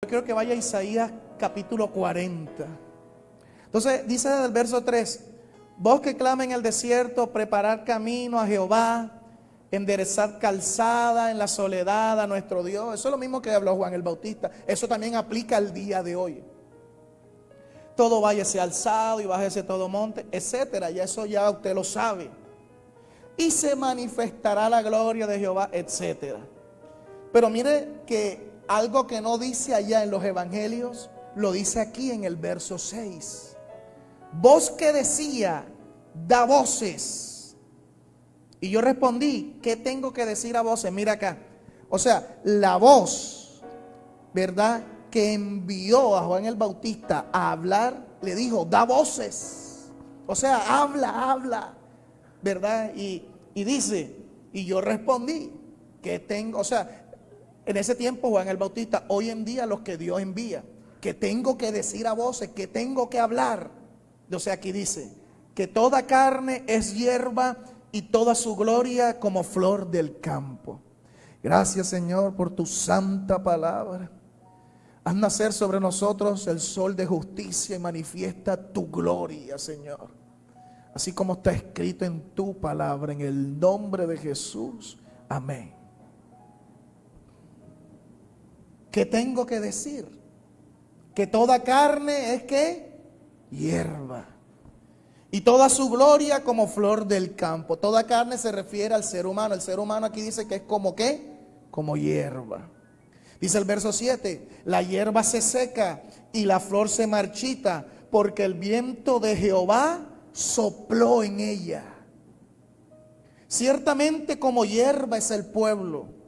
Yo quiero que vaya a Isaías capítulo 40. Entonces dice desde el verso 3: Voz que clama en el desierto, preparar camino a Jehová, enderezar calzada en la soledad a nuestro Dios. Eso es lo mismo que habló Juan el Bautista. Eso también aplica al día de hoy. Todo váyase alzado y bájese todo monte, etcétera. Ya eso ya usted lo sabe. Y se manifestará la gloria de Jehová, etcétera. Pero mire que algo que no dice allá en los evangelios, lo dice aquí en el verso 6. Voz que decía, da voces. Y yo respondí, ¿qué tengo que decir a voces? Mira acá. O sea, la voz, ¿verdad?, que envió a Juan el Bautista a hablar, le dijo, da voces. O sea, habla, ¿verdad? Y dice, y yo respondí, ¿qué tengo? O sea, en ese tiempo Juan el Bautista, hoy en día los que Dios envía, que tengo que decir a voces, que tengo que hablar. O sea, aquí dice, que toda carne es hierba y toda su gloria como flor del campo. Gracias, Señor, por tu santa palabra. Haz nacer sobre nosotros el sol de justicia y manifiesta tu gloria, Señor. Así como está escrito en tu palabra, en el nombre de Jesús. Amén. ¿Qué tengo que decir? Que toda carne es ¿qué? Hierba. Y toda su gloria como flor del campo. Toda carne se refiere al ser humano. El ser humano aquí dice que es como ¿qué? Como hierba. Dice el verso 7, la hierba se seca y la flor se marchita, porque el viento de Jehová sopló en ella. Ciertamente como hierba es el pueblo.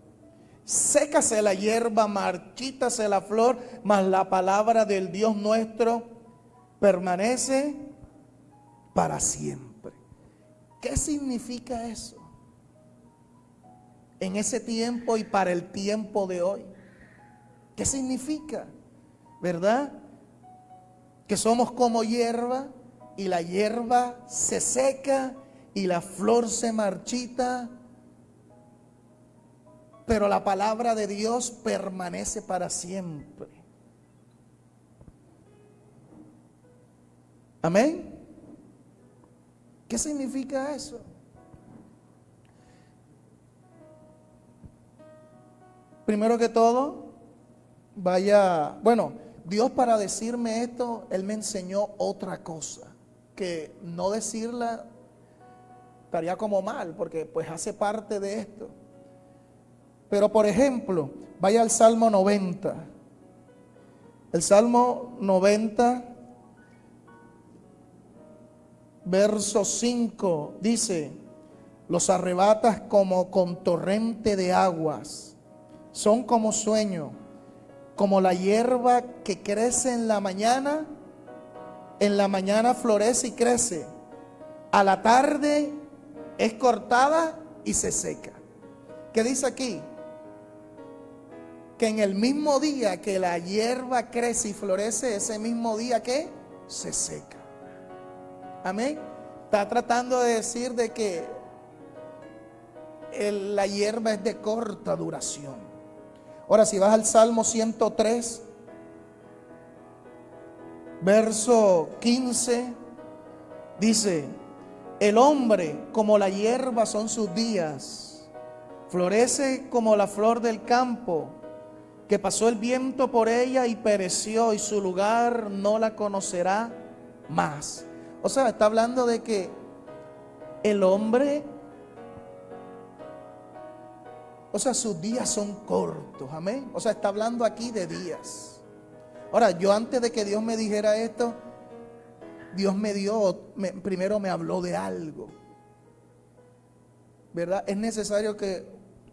Sécase la hierba, marchítase la flor, mas la palabra del Dios nuestro permanece para siempre. ¿Qué significa eso? En ese tiempo y para el tiempo de hoy. ¿Qué significa? ¿Verdad? Que somos como hierba y la hierba se seca y la flor se marchita, pero la palabra de Dios permanece para siempre. Amén. ¿Qué significa eso? Primero que todo, Dios para decirme esto, Él me enseñó otra cosa, que no decirla estaría como mal, porque pues hace parte de esto. Pero por ejemplo, vaya al Salmo 90. El Salmo 90, verso 5, dice, los arrebatas como con torrente de aguas, son como sueño, como la hierba que crece en la mañana florece y crece, a la tarde es cortada y se seca. ¿Qué dice aquí? Que en el mismo día que la hierba crece y florece, ese mismo día que se seca. Amén. Está tratando de decir de que la hierba es de corta duración. Ahora, si vas al Salmo 103, verso 15, dice, el hombre como la hierba son sus días, florece como la flor del campo, que pasó el viento por ella y pereció, y su lugar no la conocerá más. O sea, está hablando de que el hombre, o sea, sus días son cortos, amén. O sea, está hablando aquí de días. Ahora, yo antes de que Dios me dijera esto, Dios primero me habló de algo, ¿verdad? Es necesario que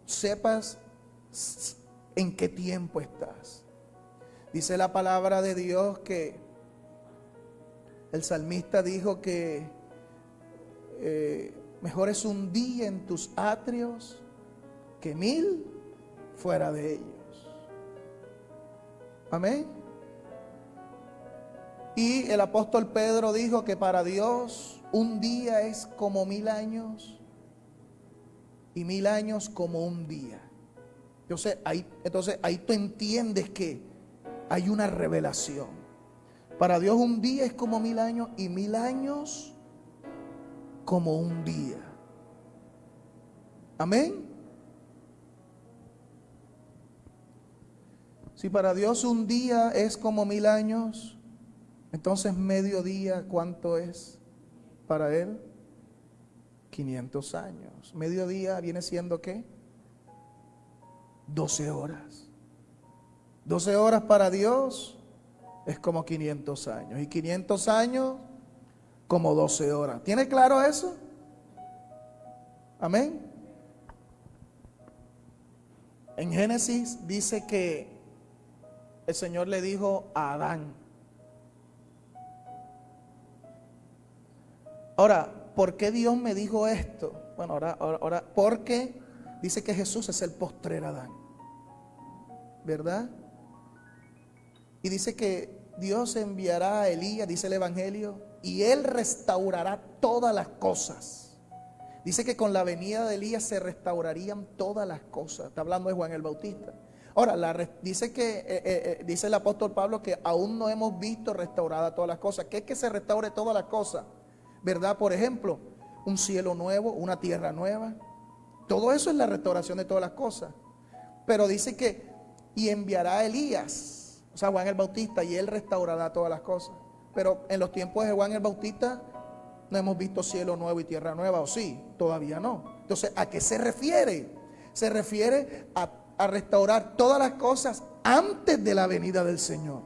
sepas en qué tiempo estás. Dice la palabra de Dios que el salmista dijo que mejor es un día en tus atrios que 1000 fuera de ellos. Amén. Y el apóstol Pedro dijo que para Dios un día es como 1000 años y 1000 años como un día. Entonces ahí tú entiendes que hay una revelación. Para Dios un día es como 1000 años y 1000 años como un día. Amén. Si para Dios un día es como 1000 años, entonces mediodía, ¿cuánto es para Él? 500 años. Mediodía viene siendo ¿qué? 12 horas. 12 horas para Dios es como 500 años. Y 500 años como 12 horas. ¿Tiene claro eso? Amén. En Génesis dice que el Señor le dijo a Adán. Ahora, ¿por qué Dios me dijo esto? Bueno, ahora, porque dice que Jesús es el postrer Adán, ¿verdad? Y dice que Dios enviará a Elías, dice el Evangelio, y él restaurará todas las cosas. Dice que con la venida de Elías se restaurarían todas las cosas. Está hablando de Juan el Bautista. Ahora, dice el apóstol Pablo que aún no hemos visto restauradas todas las cosas. ¿Qué es que se restaure todas las cosas? ¿Verdad? Por ejemplo, un cielo nuevo, una tierra nueva. Todo eso es la restauración de todas las cosas. Pero dice que, y enviará a Elías, o sea, Juan el Bautista, y él restaurará todas las cosas. Pero en los tiempos de Juan el Bautista no hemos visto cielo nuevo y tierra nueva, ¿o sí? Todavía no. Entonces, ¿a qué se refiere? Se refiere a restaurar todas las cosas antes de la venida del Señor,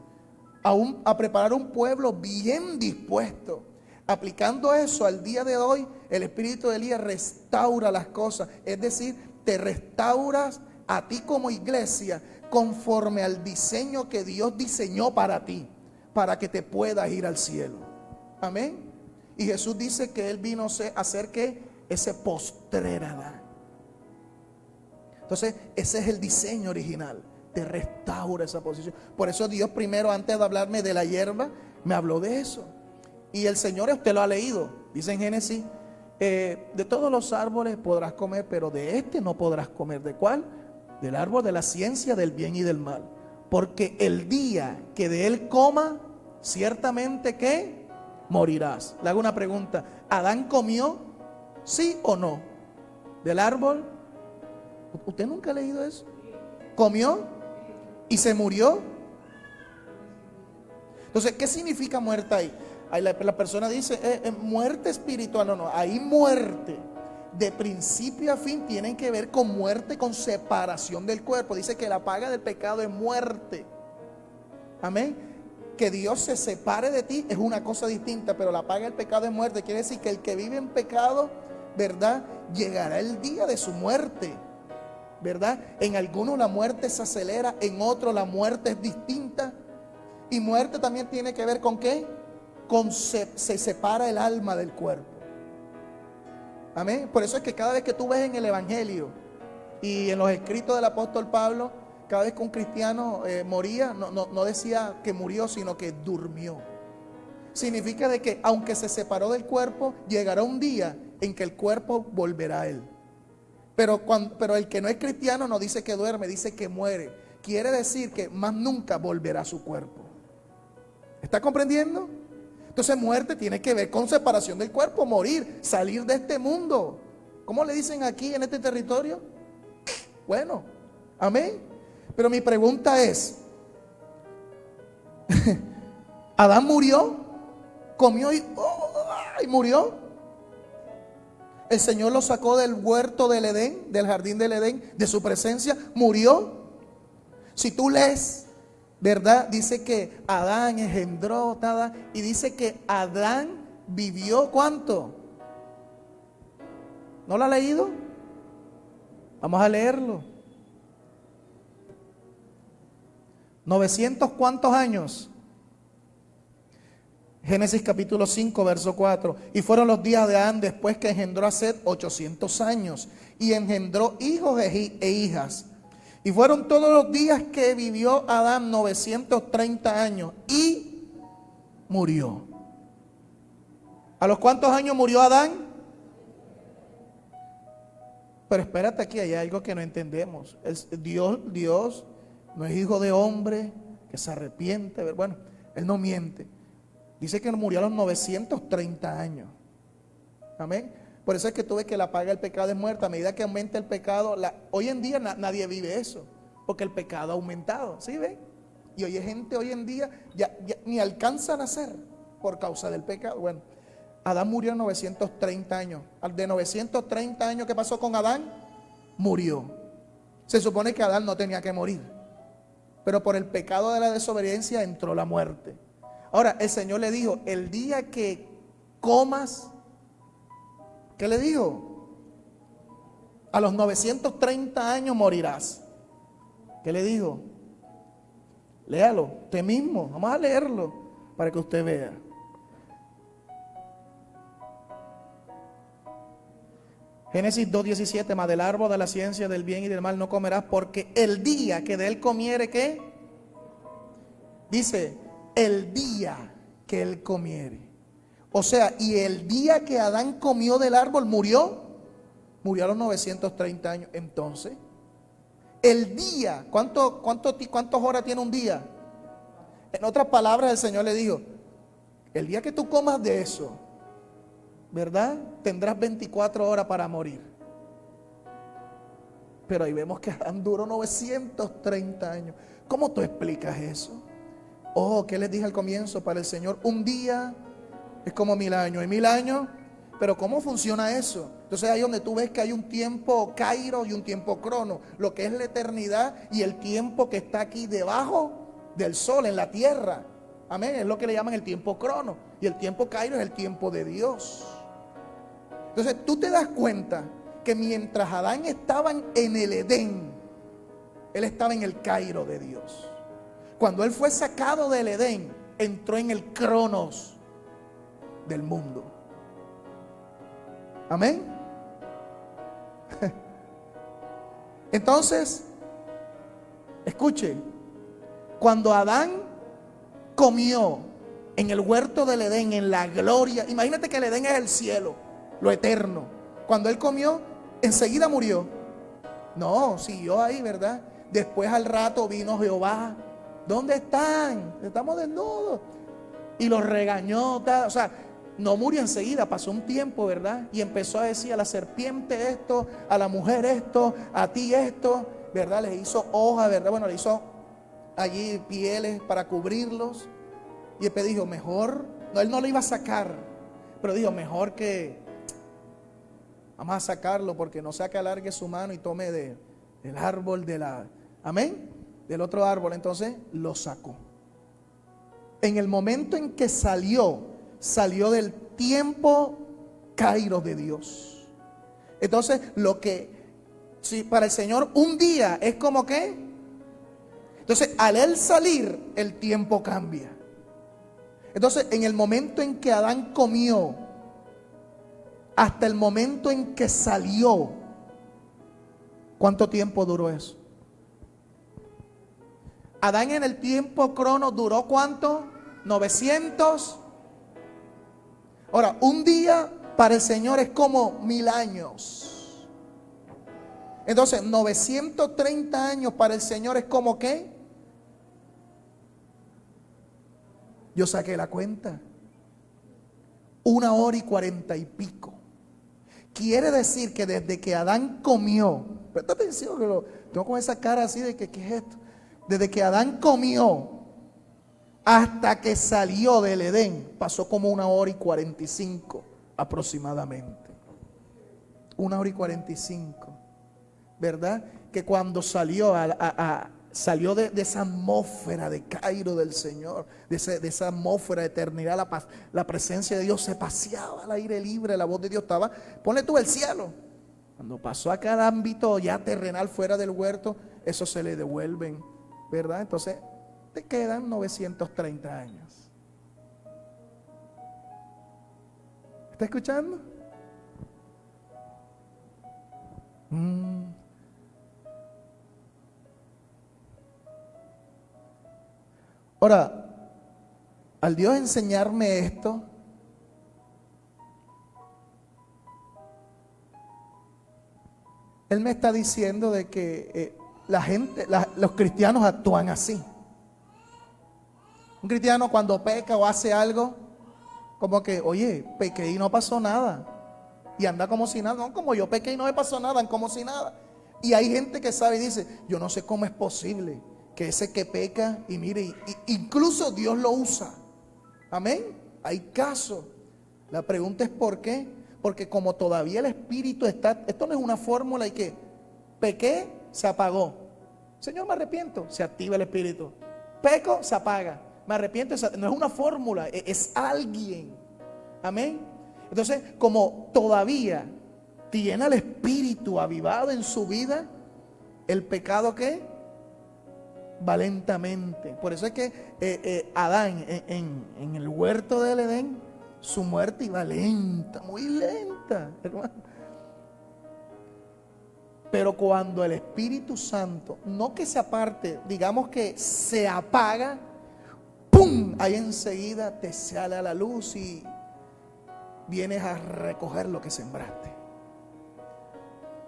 a preparar un pueblo bien dispuesto. Aplicando eso al día de hoy, el espíritu de Elías restaura las cosas, es decir, te restauras a ti como iglesia conforme al diseño que Dios diseñó para ti, para que te puedas ir al cielo. Amén. Y Jesús dice que Él vino a hacer que ese postrer Adán. Entonces, ese es el diseño original. Te restaura esa posición. Por eso Dios primero, antes de hablarme de la hierba, me habló de eso. Y el Señor, usted lo ha leído. Dice en Génesis, de todos los árboles podrás comer, pero de este no podrás comer. ¿De cuál? Del árbol de la ciencia del bien y del mal. Porque el día que de él coma, ciertamente que morirás. Le hago una pregunta. ¿Adán comió? ¿Sí o no? ¿Del árbol? ¿Usted nunca ha leído eso? ¿Comió? ¿Y se murió? Entonces, ¿qué significa muerte ahí? Ahí la persona dice, muerte espiritual. No, ahí muerte de principio a fin tienen que ver con muerte, con separación del cuerpo. Dice que la paga del pecado es muerte. Amén. Que Dios se separe de ti es una cosa distinta, pero la paga del pecado es muerte. Quiere decir que el que vive en pecado, ¿verdad? Llegará el día de su muerte, ¿verdad? En algunos la muerte se acelera, en otros la muerte es distinta. Y muerte también tiene que ver con ¿qué? Se separa el alma del cuerpo. Amén. Por eso es que cada vez que tú ves en el Evangelio y en los escritos del apóstol Pablo, cada vez que un cristiano moría, no decía que murió, sino que durmió. Significa de que aunque se separó del cuerpo, llegará un día en que el cuerpo volverá a él. Pero el que no es cristiano no dice que duerme, dice que muere. Quiere decir que más nunca volverá a su cuerpo. ¿Está comprendiendo? Entonces muerte tiene que ver con separación del cuerpo, morir, salir de este mundo. ¿Cómo le dicen aquí en este territorio? Bueno, amén. Pero mi pregunta es, ¿Adán murió? ¿Comió y murió? El Señor lo sacó del huerto del Edén, del jardín del Edén, de su presencia, murió. Si tú lees, ¿verdad? Dice que Adán engendró, y dice que Adán vivió ¿cuánto? ¿No lo ha leído? Vamos a leerlo. 900 ¿cuántos años? Génesis capítulo 5 verso 4. Y fueron los días de Adán después que engendró a Set 800 años. Y engendró hijos e hijas. Y fueron todos los días que vivió Adán 930 años. Y murió. ¿A los cuántos años murió Adán? Pero espérate, aquí hay algo que no entendemos. Dios no es hijo de hombre que se arrepiente. Bueno, él no miente. Dice que murió a los 930 años. Amén. Por eso es que tú ves que la paga del pecado es muerta. A medida que aumenta el pecado, hoy en día nadie vive eso, porque el pecado ha aumentado. ¿Sí ven? Y hoy hay gente hoy en día ya ni alcanza a nacer por causa del pecado. Bueno, Adán murió a 930 años. De 930 años, ¿qué pasó con Adán? Murió. Se supone que Adán no tenía que morir, pero por el pecado de la desobediencia entró la muerte. Ahora, el Señor le dijo, el día que comas, ¿qué le dijo? A los 930 años morirás. ¿Qué le dijo? Léalo, usted mismo. Vamos a leerlo para que usted vea. Génesis 2:17, mas del árbol de la ciencia del bien y del mal no comerás, porque el día que de él comiere, ¿qué? Dice, el día que él comiere. O sea, y el día que Adán comió del árbol murió a los 930 años. Entonces, el día, ¿cuántas horas tiene un día? En otras palabras, el Señor le dijo, el día que tú comas de eso, ¿verdad? Tendrás 24 horas para morir. Pero ahí vemos que Adán duró 930 años. ¿Cómo tú explicas eso? Oh, ¿qué les dije al comienzo? Para el Señor un día es como 1000 años. Y 1000 años, pero ¿cómo funciona eso? Entonces ahí donde tú ves que hay un tiempo Cairo y un tiempo Crono. Lo que es la eternidad y el tiempo que está aquí debajo del sol, en la tierra. Amén, es lo que le llaman el tiempo Crono. Y el tiempo Cairo es el tiempo de Dios. Entonces tú te das cuenta que mientras Adán estaba en el Edén, él estaba en el Cairo de Dios. Cuando él fue sacado del Edén, entró en el Cronos del mundo. Amén. Entonces, escuche, cuando Adán comió en el huerto del Edén, en la gloria, imagínate que el Edén es el cielo, lo eterno. Cuando él comió, enseguida murió. No, siguió ahí, ¿verdad? Después al rato vino Jehová. ¿Dónde están? Estamos desnudos. Y los regañó. O sea, no murió enseguida, pasó un tiempo, ¿verdad? Y empezó a decir a la serpiente esto, a la mujer esto, a ti esto, ¿verdad? Les hizo hojas, ¿verdad? Bueno, le hizo allí pieles para cubrirlos. Y él dijo, mejor, no, él no lo iba a sacar, pero dijo, mejor que vamos a sacarlo, porque no sea que alargue su mano y tome del árbol de la, amén, del otro árbol. Entonces lo sacó. En el momento en que salió del tiempo Kairos de Dios. Entonces lo que, si para el Señor un día es como que, entonces al él salir el tiempo cambia. Entonces en el momento en que Adán comió hasta el momento en que salió, ¿cuánto tiempo duró eso? Adán en el tiempo crono duró ¿cuánto? 900. Ahora, un día para el Señor es como 1000 años. Entonces, 930 años para el Señor es como ¿qué? Yo saqué la cuenta. 1 hora y 40 y pico. Quiere decir que desde que Adán comió, presta atención, que tengo con esa cara así de que ¿qué es esto? Desde que Adán comió hasta que salió del Edén, pasó como 1 hora y 45 aproximadamente. 1 hora y 45, ¿verdad? Que cuando salió salió de esa atmósfera de Cairo del Señor, de esa atmósfera de eternidad, la presencia de Dios se paseaba al aire libre, la voz de Dios estaba, ponle tú el cielo. Cuando pasó a cada ámbito ya terrenal fuera del huerto, eso se le devuelven, ¿verdad? Entonces te quedan 930 años. ¿Está escuchando? Ahora, al Dios enseñarme esto, Él me está diciendo de que la gente, los cristianos actúan así. Un cristiano cuando peca o hace algo, como que, oye, pequé y no pasó nada. Y anda como si nada. No, como yo pequé y no me pasó nada, como si nada. Y hay gente que sabe y dice, yo no sé cómo es posible que ese que peca, y mire, incluso Dios lo usa. Amén. Hay casos. La pregunta es ¿por qué? Porque como todavía el espíritu está, esto no es una fórmula y que pequé, se apagó. Señor, me arrepiento, se activa el espíritu. Peco, se apaga. Me arrepiento, no es una fórmula, es alguien. Amén. Entonces, como todavía tiene el espíritu avivado en su vida, el pecado ¿qué? Va lentamente. Por eso es que Adán en el huerto del Edén, su muerte iba lenta, muy lenta, hermano. Pero cuando el Espíritu Santo, no que se aparte, digamos que se apaga, ¡pum! Ahí enseguida te sale a la luz y vienes a recoger lo que sembraste.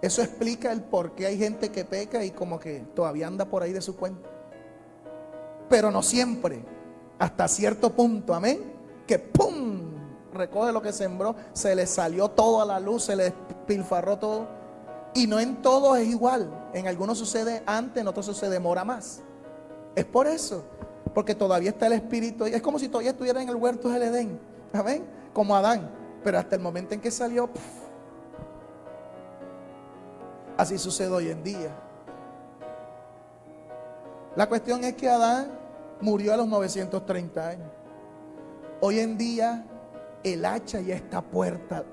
Eso explica el por qué hay gente que peca y como que todavía anda por ahí de su cuenta. Pero no siempre, hasta cierto punto, amén, que ¡pum! Recoge lo que sembró, se le salió todo a la luz, se le despilfarró todo. Y no en todos es igual. En algunos sucede antes, en otros se demora más. Es por eso, porque todavía está el espíritu. Es como si todavía estuviera en el huerto del Edén, amén, como Adán. Pero hasta el momento en que salió, así sucede hoy en día. La cuestión es que Adán murió a los 930 años. Hoy en día el hacha ya está puesta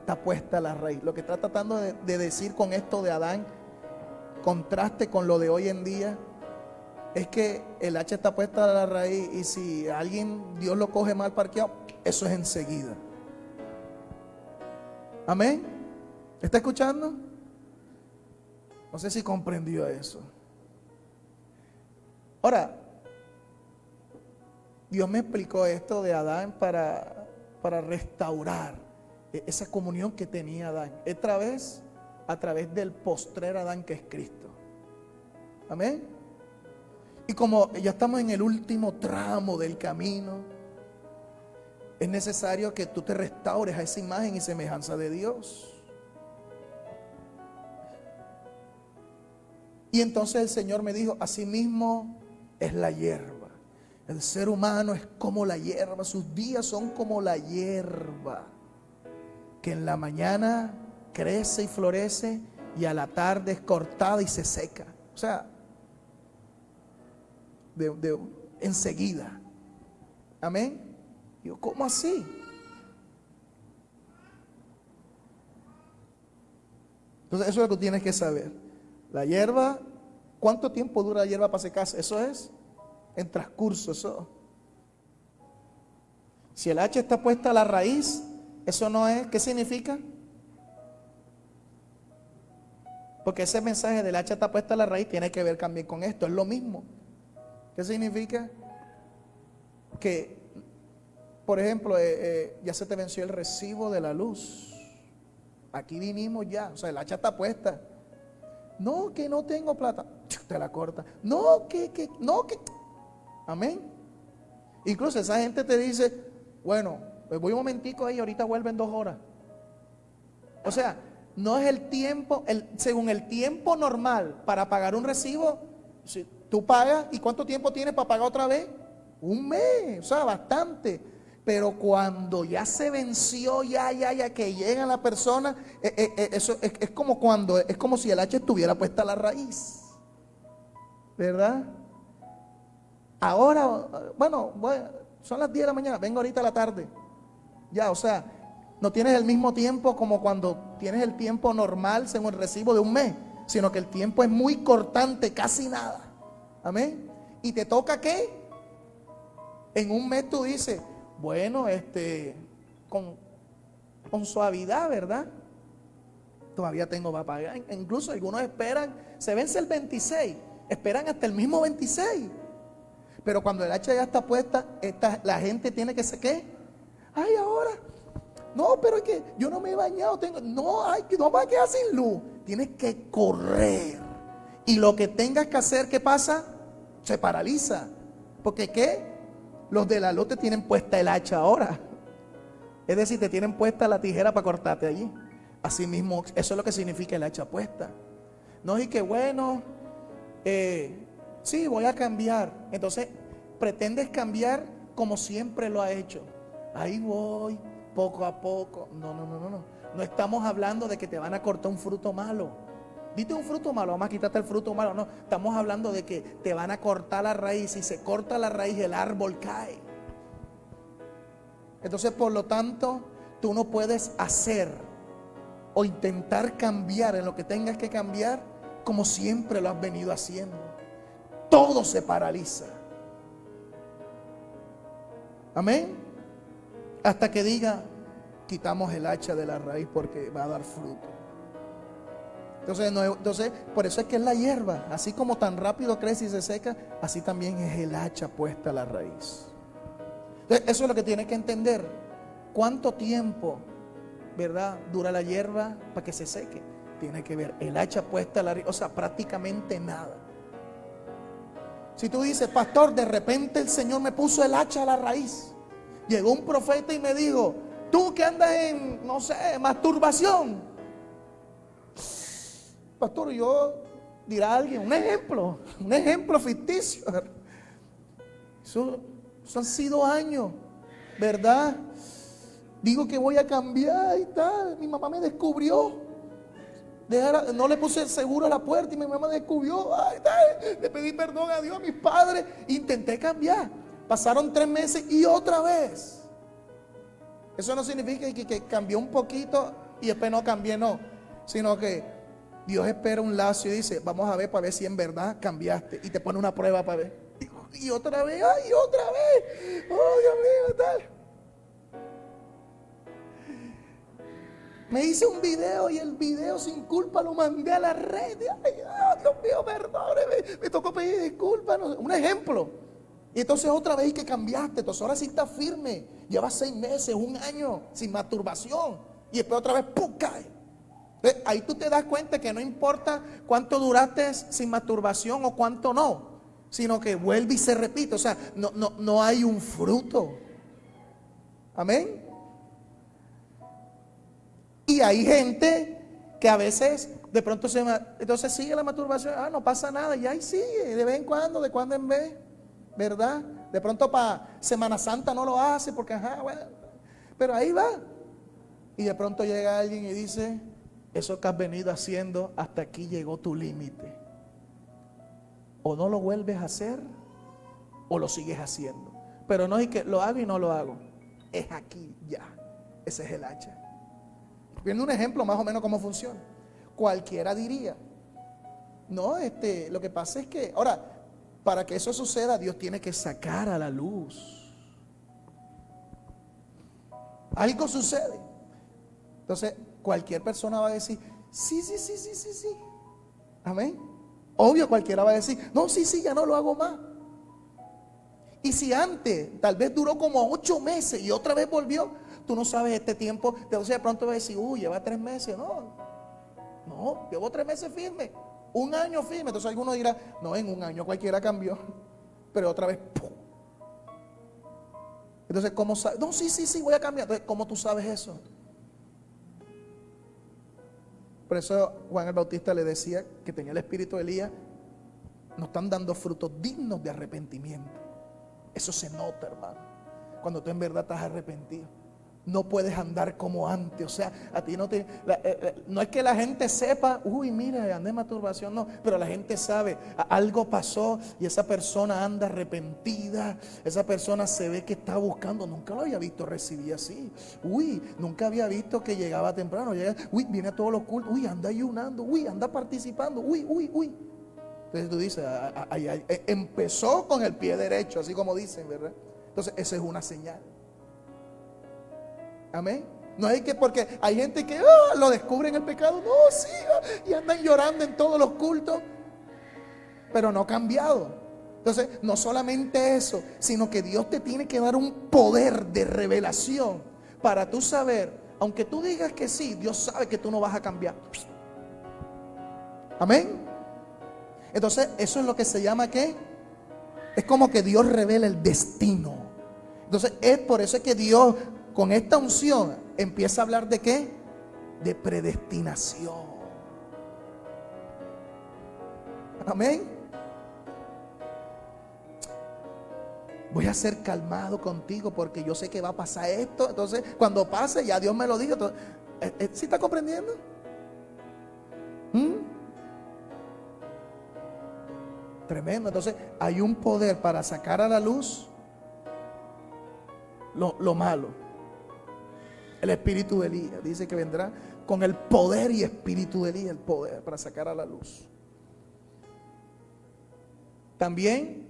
a la raíz. Lo que está tratando de decir con esto de Adán, contraste con lo de hoy en día, es que el hacha está puesta a la raíz y si alguien, Dios lo coge mal parqueado, eso es enseguida. Amén. ¿Está escuchando? No sé si comprendió eso. Ahora, Dios me explicó esto de Adán para restaurar esa comunión que tenía Adán. A través del postrer Adán que es Cristo. Amén. Y como ya estamos en el último tramo del camino, es necesario que tú te restaures a esa imagen y semejanza de Dios. Y entonces el Señor me dijo, asimismo es la hierba. El ser humano es como la hierba, sus días son como la hierba, que en la mañana crece y florece y a la tarde es cortada y se seca. O sea, enseguida. Amén. Digo, ¿cómo así? Entonces eso es lo que tienes que saber. La hierba, ¿cuánto tiempo dura la hierba para secarse? Eso es en transcurso. Eso. Si el hacha está puesta a la raíz, eso no es, ¿qué significa? Porque ese mensaje del hacha está puesta a la raíz tiene que ver también con esto, es lo mismo. ¿Qué significa? Que, por ejemplo, ya se te venció el recibo de la luz. Aquí vinimos ya, o sea, el hacha está puesta. No, que no tengo plata, te la corta. No, que. Amén. Incluso esa gente te dice, bueno, pues voy un momentico ahí, ahorita vuelvo en 2 horas. O sea, no es el tiempo, según el tiempo normal para pagar un recibo, si tú pagas, ¿y cuánto tiempo tienes para pagar otra vez? 1 mes, o sea, bastante. Pero cuando ya se venció, ya que llega la persona, eso es como si el hacha estuviera puesta a la raíz, ¿verdad? Ahora, bueno, son las 10 de la mañana, vengo ahorita a la tarde. Ya, o sea, no tienes el mismo tiempo como cuando tienes el tiempo normal según el recibo de 1 mes, sino que el tiempo es muy cortante, casi nada. Amén. ¿Y te toca qué? En 1 mes tú dices, bueno, con suavidad, ¿verdad? Todavía tengo para pagar. Incluso algunos esperan, se vence el 26, esperan hasta el mismo 26. Pero cuando el hacha ya está puesta, la gente tiene que ser ¿qué? Ay, ahora. No, pero es que yo no me he bañado. No va a quedar sin luz. Tienes que correr. Y lo que tengas que hacer, ¿qué pasa? Se paraliza. Porque ¿qué? Los de la luz te tienen puesta el hacha ahora. Es decir, te tienen puesta la tijera para cortarte allí. Así mismo, eso es lo que significa el hacha puesta. No es que bueno, sí, voy a cambiar. Entonces, pretendes cambiar como siempre lo ha hecho. Ahí voy, poco a poco. No. No estamos hablando de que te van a cortar un fruto malo. Dite un fruto malo, vamos a quitarte el fruto malo. No, estamos hablando de que te van a cortar la raíz. Si se corta la raíz, el árbol cae. Entonces, por lo tanto, tú no puedes hacer o intentar cambiar en lo que tengas que cambiar como siempre lo has venido haciendo. Todo se paraliza. Amén. Hasta que diga, quitamos el hacha de la raíz porque va a dar fruto. Entonces, por eso es que es la hierba. Así como tan rápido crece y se seca, así también es el hacha puesta a la raíz. Entonces, eso es lo que tienes que entender. ¿Cuánto tiempo, verdad, dura la hierba para que se seque? Tiene que ver el hacha puesta a la raíz. O sea, prácticamente nada. Si tú dices, pastor, de repente el Señor me puso el hacha a la raíz. Llegó un profeta y me dijo, tú que andas en, no sé, masturbación. Pastor, dirá alguien, un ejemplo ficticio. Eso han sido años, ¿verdad? Digo que voy a cambiar y tal. Mi mamá me descubrió. No le puse seguro a la puerta y mi mamá me descubrió. Ay, tal. Le pedí perdón a Dios, a mis padres. Intenté cambiar. Pasaron 3 meses y otra vez. Eso no significa que cambió un poquito y después no cambié, no. Sino que Dios espera un lazo y dice, vamos a ver para ver si en verdad cambiaste. Y te pone una prueba para ver. Y otra vez, ay, otra vez. Oh, Dios mío, tal. Me hice un video y el video sin culpa lo mandé a la red. Ay, Dios mío, perdóneme. Me tocó pedir disculpas. No sé. Un ejemplo. Y entonces otra vez que cambiaste. Entonces ahora sí estás firme. Llevas 6 meses, 1 año sin masturbación. Y después otra vez, ¡pum!, cae. Ahí tú te das cuenta que no importa cuánto duraste sin masturbación o cuánto no, sino que vuelve y se repite. O sea, no hay un fruto. Amén. Y hay gente que a veces de pronto entonces sigue la masturbación. No pasa nada. Y ahí sigue, de vez en cuando, de cuando en vez, ¿verdad? De pronto para Semana Santa no lo hace porque bueno, pero ahí va. Y de pronto llega alguien y dice, eso que has venido haciendo, hasta aquí llegó tu límite. O no lo vuelves a hacer, o lo sigues haciendo. Pero no es que lo hago y no lo hago. Es aquí ya. Ese es el hacha. Viendo un ejemplo más o menos cómo funciona. Cualquiera diría, no, lo que pasa es que, ahora, para que eso suceda, Dios tiene que sacar a la luz. Algo sucede. Entonces, cualquier persona va a decir, sí. Amén. Obvio, cualquiera va a decir, no, sí, ya no lo hago más. Y si antes, tal vez duró como 8 meses y otra vez volvió, tú no sabes este tiempo. Entonces de pronto va a decir, lleva 3 meses. No, llevo 3 meses firme. 1 año firme. Entonces alguno dirá, no, en 1 año cualquiera cambió. Pero otra vez, ¡pum! Entonces, ¿cómo sabes? No, sí, voy a cambiar. Entonces, ¿cómo tú sabes eso? Por eso Juan el Bautista le decía que tenía el espíritu de Elías. No están dando frutos dignos de arrepentimiento. Eso se nota, hermano, cuando tú en verdad estás arrepentido. No puedes andar como antes. O sea, a ti no es que la gente sepa, mira, andé en masturbación, no. Pero la gente sabe, algo pasó y esa persona anda arrepentida. Esa persona se ve que está buscando. Nunca lo había visto recibir así. Nunca había visto que llegaba temprano. Viene a todos los cultos. Anda ayunando. Anda participando. Entonces tú dices, empezó con el pie derecho, así como dicen, ¿verdad? Entonces, esa es una señal. Amén. No es que porque hay gente que lo descubre en el pecado. No, sí, y andan llorando en todos los cultos, pero no ha cambiado. Entonces, no solamente eso, sino que Dios te tiene que dar un poder de revelación para tú saber, aunque tú digas que sí, Dios sabe que tú no vas a cambiar. Amén. Entonces, eso es lo que se llama, ¿qué? Es como que Dios revela el destino Entonces es por eso que Dios con esta unción empieza a hablar de ¿qué? De predestinación. Amén. Voy a ser calmado contigo porque yo sé que va a pasar esto. Entonces cuando pase ya Dios me lo dijo. Entonces, ¿sí está comprendiendo? Tremendo. Entonces hay un poder para sacar a la luz lo malo. El espíritu de Elías dice que vendrá con el poder y espíritu de Elías, el poder para sacar a la luz. También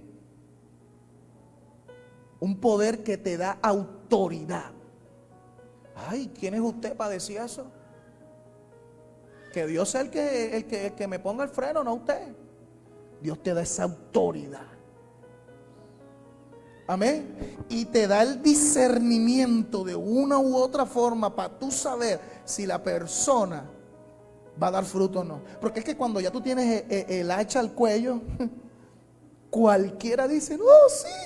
un poder que te da autoridad. Ay, ¿quién es usted para decir eso? Que Dios es el que me ponga el freno, no usted. Dios te da esa autoridad. Amén. Y te da el discernimiento de una u otra forma para tú saber si la persona va a dar fruto o no. Porque es que cuando ya tú tienes el hacha al cuello, cualquiera dice, no,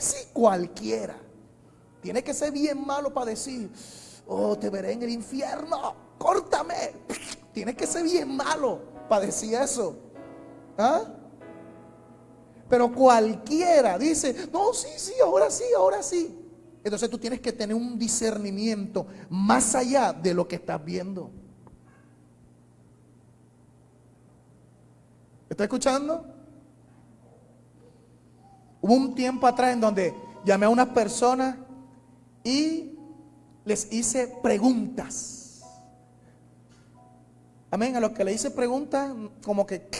sí, cualquiera. Tiene que ser bien malo para decir, oh, te veré en el infierno, córtame. Tiene que ser bien malo para decir eso. ¿Ah? Pero cualquiera dice, no, sí, ahora sí. Entonces tú tienes que tener un discernimiento más allá de lo que estás viendo. ¿Está escuchando? Hubo un tiempo atrás en donde llamé a unas personas y les hice preguntas. Amén, a los que le hice preguntas como que...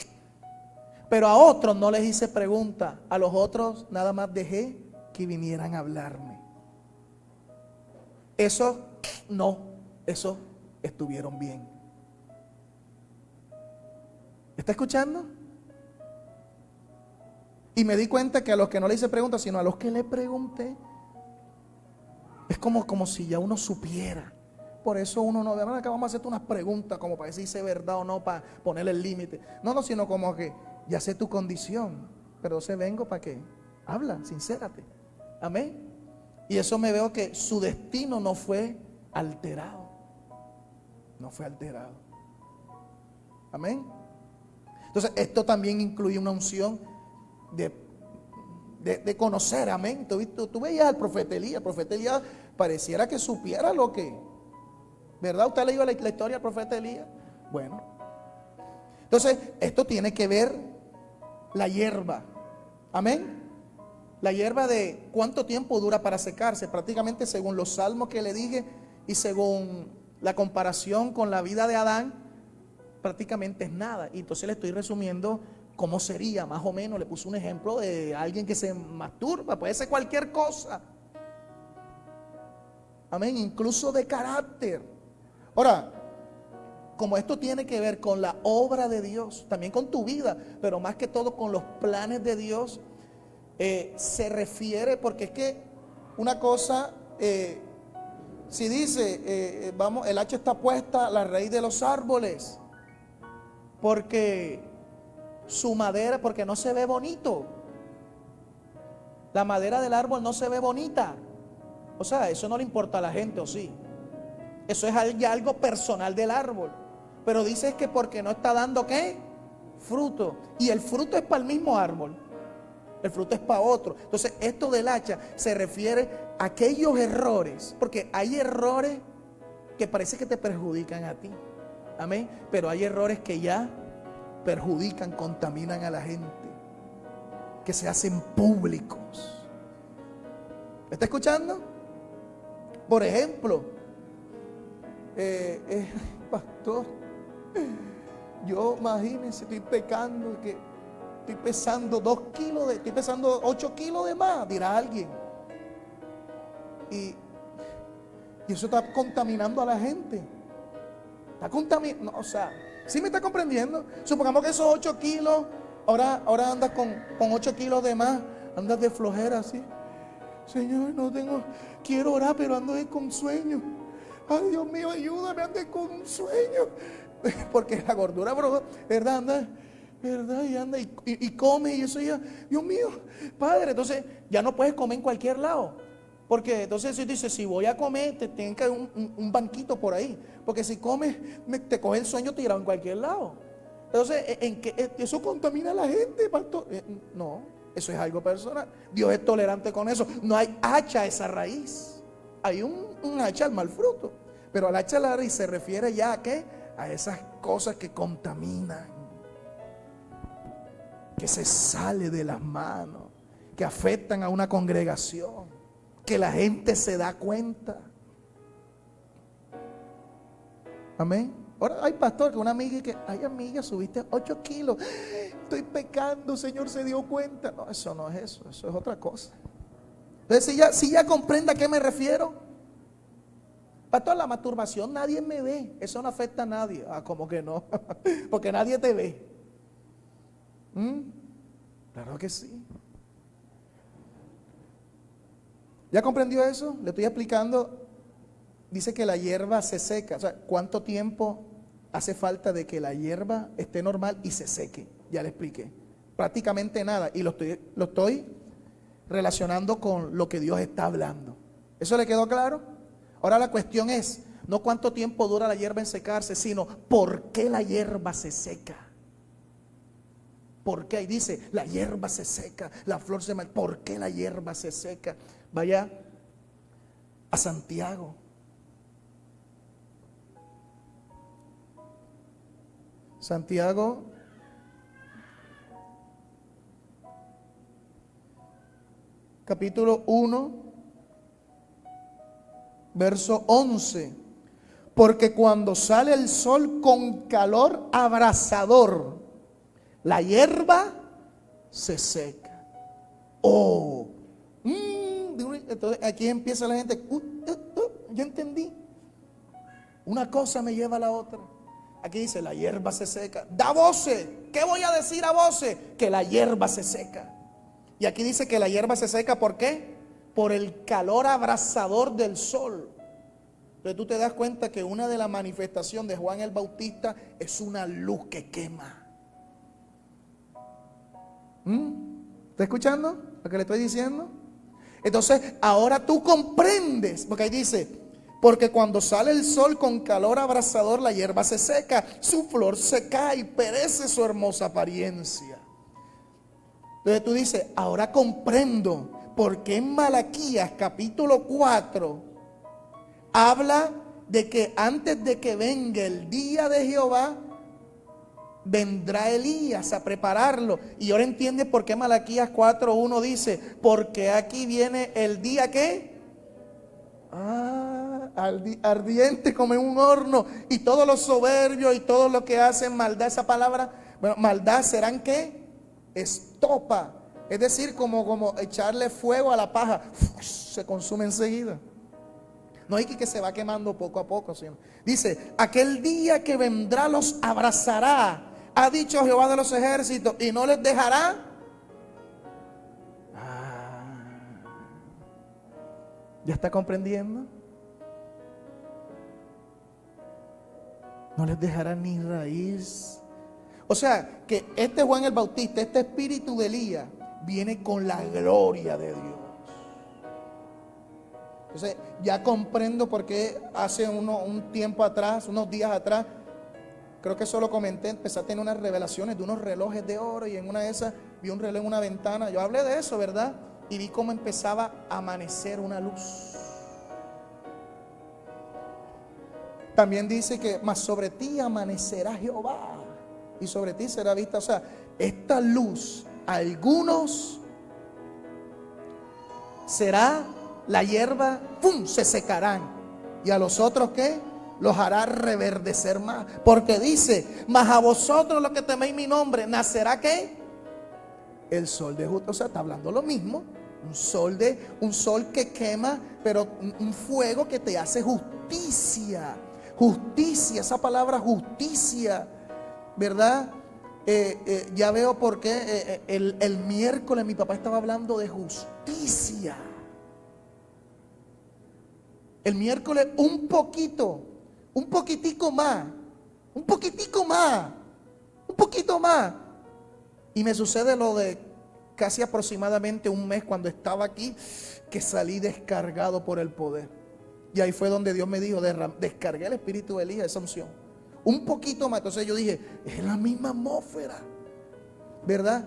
Pero a otros no les hice preguntas. A los otros nada más dejé que vinieran a hablarme. Eso estuvieron bien. ¿Está escuchando? Y me di cuenta que a los que no le hice preguntas, sino a los que le pregunté, es como si ya uno supiera. Por eso uno no, de verdad que vamos a hacerte unas preguntas como para decir si es verdad o no, para ponerle el límite. No, sino como que ya sé tu condición, pero entonces vengo para que habla, sincérate. Amén. Y eso me veo que su destino no fue alterado. No fue alterado. Amén. Entonces esto también incluye una unción de conocer. Amén. Tú veías al profeta Elías. El profeta Elías pareciera que supiera lo que, ¿verdad? ¿Usted ha leído la historia del profeta Elías? Bueno. Entonces esto tiene que ver la hierba. Amén. La hierba de cuánto tiempo dura para secarse. Prácticamente según los salmos que le dije y según la comparación con la vida de Adán, prácticamente es nada. Y entonces le estoy resumiendo cómo sería, más o menos. Le puse un ejemplo de alguien que se masturba. Puede ser cualquier cosa. Amén. Incluso de carácter. Ahora, como esto tiene que ver con la obra de Dios, también con tu vida, pero más que todo con los planes de Dios, se refiere, porque es que una cosa, si dice, vamos, el hacha está puesta a la raíz de los árboles, porque su madera, porque no se ve bonito, la madera del árbol no se ve bonita, o sea, eso no le importa a la gente, ¿o sí? Eso es ya algo personal del árbol. Pero dices que porque no está dando ¿qué? Fruto. Y el fruto es para el mismo árbol. El fruto es para otro. Entonces esto del hacha se refiere a aquellos errores. Porque hay errores que parece que te perjudican a ti. Amén. Pero hay errores que ya perjudican, contaminan a la gente. Que se hacen públicos. ¿Me está escuchando? Por ejemplo, pastor, yo imagínense, estoy pecando, que estoy pesando 2 kilos, estoy pesando 8 kilos de más, dirá alguien. Y eso está contaminando a la gente. Está contaminando, o sea, ¿sí me está comprendiendo? Supongamos que esos 8 kilos, ahora andas con 8 kilos de más, andas de flojera así. Señor, no tengo, quiero orar, pero ando con sueño. Ay, Dios mío, ayúdame, ando con sueño. Porque la gordura, ¿verdad? Anda, ¿verdad? Y anda y come y eso ya, Dios mío, Padre. Entonces ya no puedes comer en cualquier lado. Porque entonces si dice, si voy a comer, te tienen que haber un banquito por ahí. Porque si comes, te coge el sueño tirado en cualquier lado. Entonces, eso contamina a la gente, pastor. No, eso es algo personal. Dios es tolerante con eso. No hay hacha a esa raíz. Hay un hacha al mal fruto. Pero al hacha a la raíz se refiere ya a ¿qué? A esas cosas que contaminan, que se sale de las manos, que afectan a una congregación, que la gente se da cuenta. Amén. Ahora hay pastor que una amiga que, ay amiga, subiste 8 kilos, estoy pecando, Señor se dio cuenta. No, eso no es eso, eso es otra cosa. Entonces si ya comprende a qué me refiero. Pastor, la masturbación nadie me ve, eso no afecta a nadie. Ah, ¿cómo que no? Porque nadie te ve. Claro que sí. ¿Ya comprendió eso? Le estoy explicando. Dice que la hierba se seca. O sea, ¿cuánto tiempo hace falta de que la hierba esté normal y se seque? Ya le expliqué. Prácticamente nada. Y lo estoy relacionando con lo que Dios está hablando. ¿Eso le quedó claro? Ahora la cuestión es, no cuánto tiempo dura la hierba en secarse, sino por qué la hierba se seca. ¿Por qué? Ahí dice, la hierba se seca, la flor se marchita. ¿Por qué la hierba se seca? Vaya a Santiago. Santiago capítulo 1, verso 11. Porque cuando sale el sol con calor abrasador, la hierba se seca. Entonces aquí empieza la gente, yo entendí. Una cosa me lleva a la otra. Aquí dice, la hierba se seca. Da voces. ¿Qué voy a decir a voces? Que la hierba se seca. Y aquí dice que la hierba se seca, ¿por qué? Por el calor abrasador del sol. Entonces tú te das cuenta que una de las manifestaciones de Juan el Bautista es una luz que quema. ¿Está escuchando lo que le estoy diciendo? Entonces ahora tú comprendes, porque ahí dice, porque cuando sale el sol con calor abrasador, la hierba se seca, su flor se cae y perece su hermosa apariencia. Entonces tú dices, ahora comprendo por qué en Malaquías capítulo 4 habla de que antes de que venga el día de Jehová, vendrá Elías a prepararlo. Y ahora entiende por qué Malaquías 4:1 dice, porque aquí viene el día que ardiente como en un horno, y todos los soberbios y todos los que hacen maldad, esa palabra, bueno, maldad serán ¿qué? Estopa, es decir, como echarle fuego a la paja, se consume enseguida. No hay que se va quemando poco a poco, sino dice, aquel día que vendrá los abrazará, ha dicho Jehová de los ejércitos, y no les dejará. ¿Ya está comprendiendo? No les dejará ni raíz. O sea, que este Juan el Bautista, este espíritu de Elías, viene con la gloria de Dios. Entonces, ya comprendo por qué hace un tiempo atrás, unos días atrás, creo que eso lo comenté, empecé a tener unas revelaciones de unos relojes de oro, y en una de esas vi un reloj en una ventana. Yo hablé de eso, ¿verdad? Y vi cómo empezaba a amanecer una luz. También dice que más sobre ti amanecerá Jehová, y sobre ti será vista. O sea, esta luz, a algunos será la hierba, ¡pum!, se secarán, y a los otros ¿qué? Los hará reverdecer más. Porque dice, mas a vosotros los que teméis mi nombre, nacerá ¿qué? El sol de justicia. O sea, está hablando lo mismo. Un sol que quema, pero un fuego que te hace justicia. Justicia, esa palabra justicia, ¿verdad? Ya veo por qué el miércoles mi papá estaba hablando de justicia. El miércoles un poquitico más, un poquito más. Y me sucede lo de casi aproximadamente un mes cuando estaba aquí, que salí descargado por el poder. Y ahí fue donde Dios me dijo, descargué el espíritu de Elías, esa unción. Un poquito más, entonces yo dije, es la misma atmósfera, ¿verdad?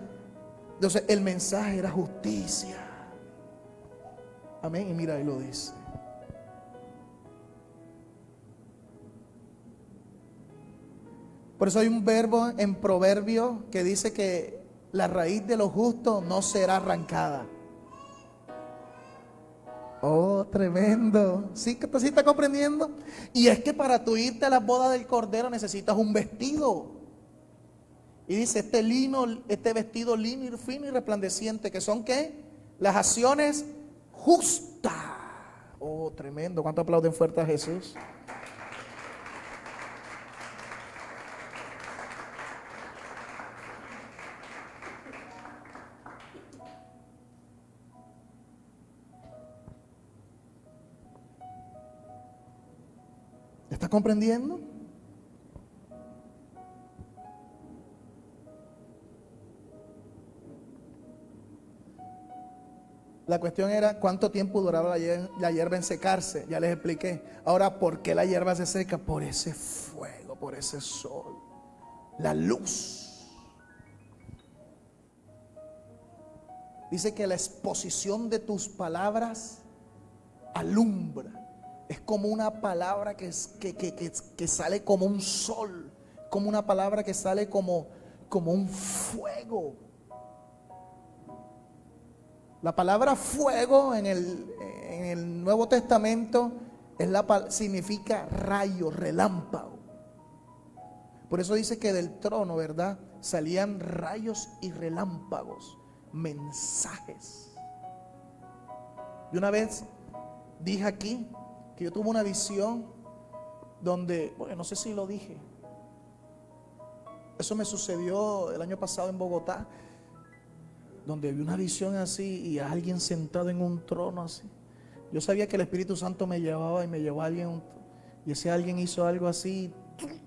Entonces el mensaje era justicia. Amén, y mira, ahí lo dice. Por eso hay un verbo en Proverbio que dice que la raíz de los justos no será arrancada. Oh, tremendo. ¿Sí que sí está comprendiendo? Y es que para tú irte a las bodas del Cordero necesitas un vestido. Y dice, este vestido lino y fino y resplandeciente, que son ¿qué? Las acciones justas. Oh, tremendo. ¿Cuánto aplauden fuerte a Jesús? ¿Está comprendiendo? La cuestión era cuánto tiempo duraba la hierba en secarse. Ya les expliqué. Ahora, ¿por qué la hierba se seca? Por ese fuego, por ese sol, la luz. Dice que la exposición de tus palabras alumbra. Es como una palabra que sale como un sol, como una palabra que sale como un fuego. La palabra fuego en el Nuevo Testamento significa rayo, relámpago. Por eso dice que del trono, ¿verdad? Salían rayos y relámpagos, mensajes. Y una vez dije aquí que yo tuve una visión donde, bueno, no sé si lo dije. Eso me sucedió el año pasado en Bogotá, donde vi una visión así y a alguien sentado en un trono así. Yo sabía que el Espíritu Santo me llevaba y me llevó a alguien, y ese alguien hizo algo así,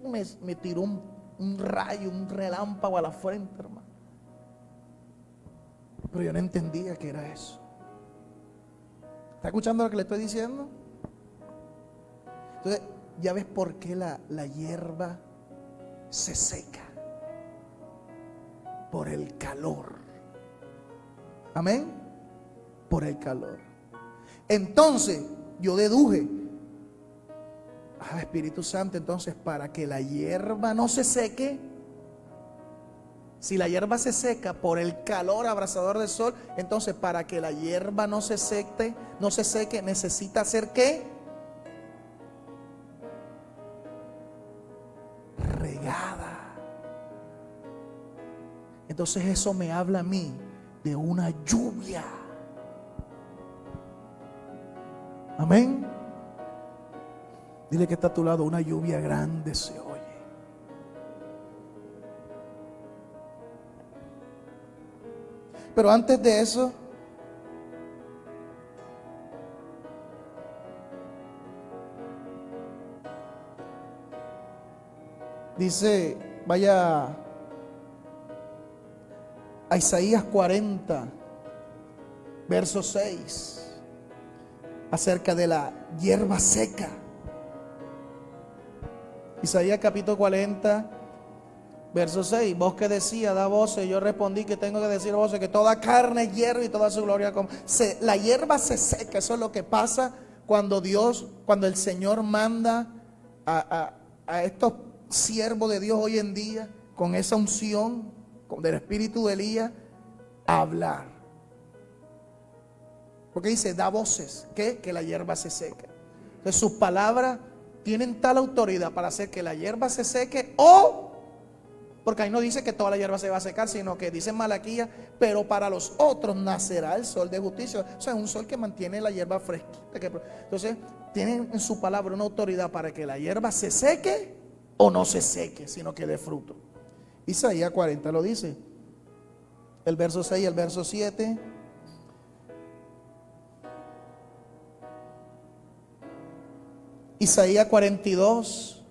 me tiró un rayo, un relámpago a la frente, hermano. Pero yo no entendía que era eso. ¿Está escuchando lo que le estoy diciendo? Entonces, ya ves por qué la hierba se seca. Por el calor. Amén. Por el calor. Entonces, yo deduje. Espíritu Santo, entonces, para que la hierba no se seque. Si la hierba se seca por el calor abrasador del sol, entonces para que la hierba no se seque, necesita hacer ¿qué? Regada. Entonces eso me habla a mí de una lluvia. Amén. Dile que está a tu lado, una lluvia grande se oye. Pero antes de eso, dice, vaya a Isaías 40, verso 6, acerca de la hierba seca. Isaías capítulo 40, verso 6, vos que decía, da voces, yo respondí que tengo que decir voces, que toda carne es hierba y toda su gloria la hierba se seca. Eso es lo que pasa cuando el Señor manda a estos siervos de Dios hoy en día, con esa unción del espíritu de Elías, a hablar. Porque dice, da voces, que la hierba se seca. Entonces sus palabras tienen tal autoridad para hacer que la hierba se seque, porque ahí no dice que toda la hierba se va a secar, sino que dice en Malaquías, pero para los otros nacerá el sol de justicia. O sea, es un sol que mantiene la hierba fresquita. Entonces, tienen en su palabra una autoridad para que la hierba se seque o no se seque, sino que dé fruto. Isaías 40 lo dice. El verso 6 y el verso 7. Isaías 42,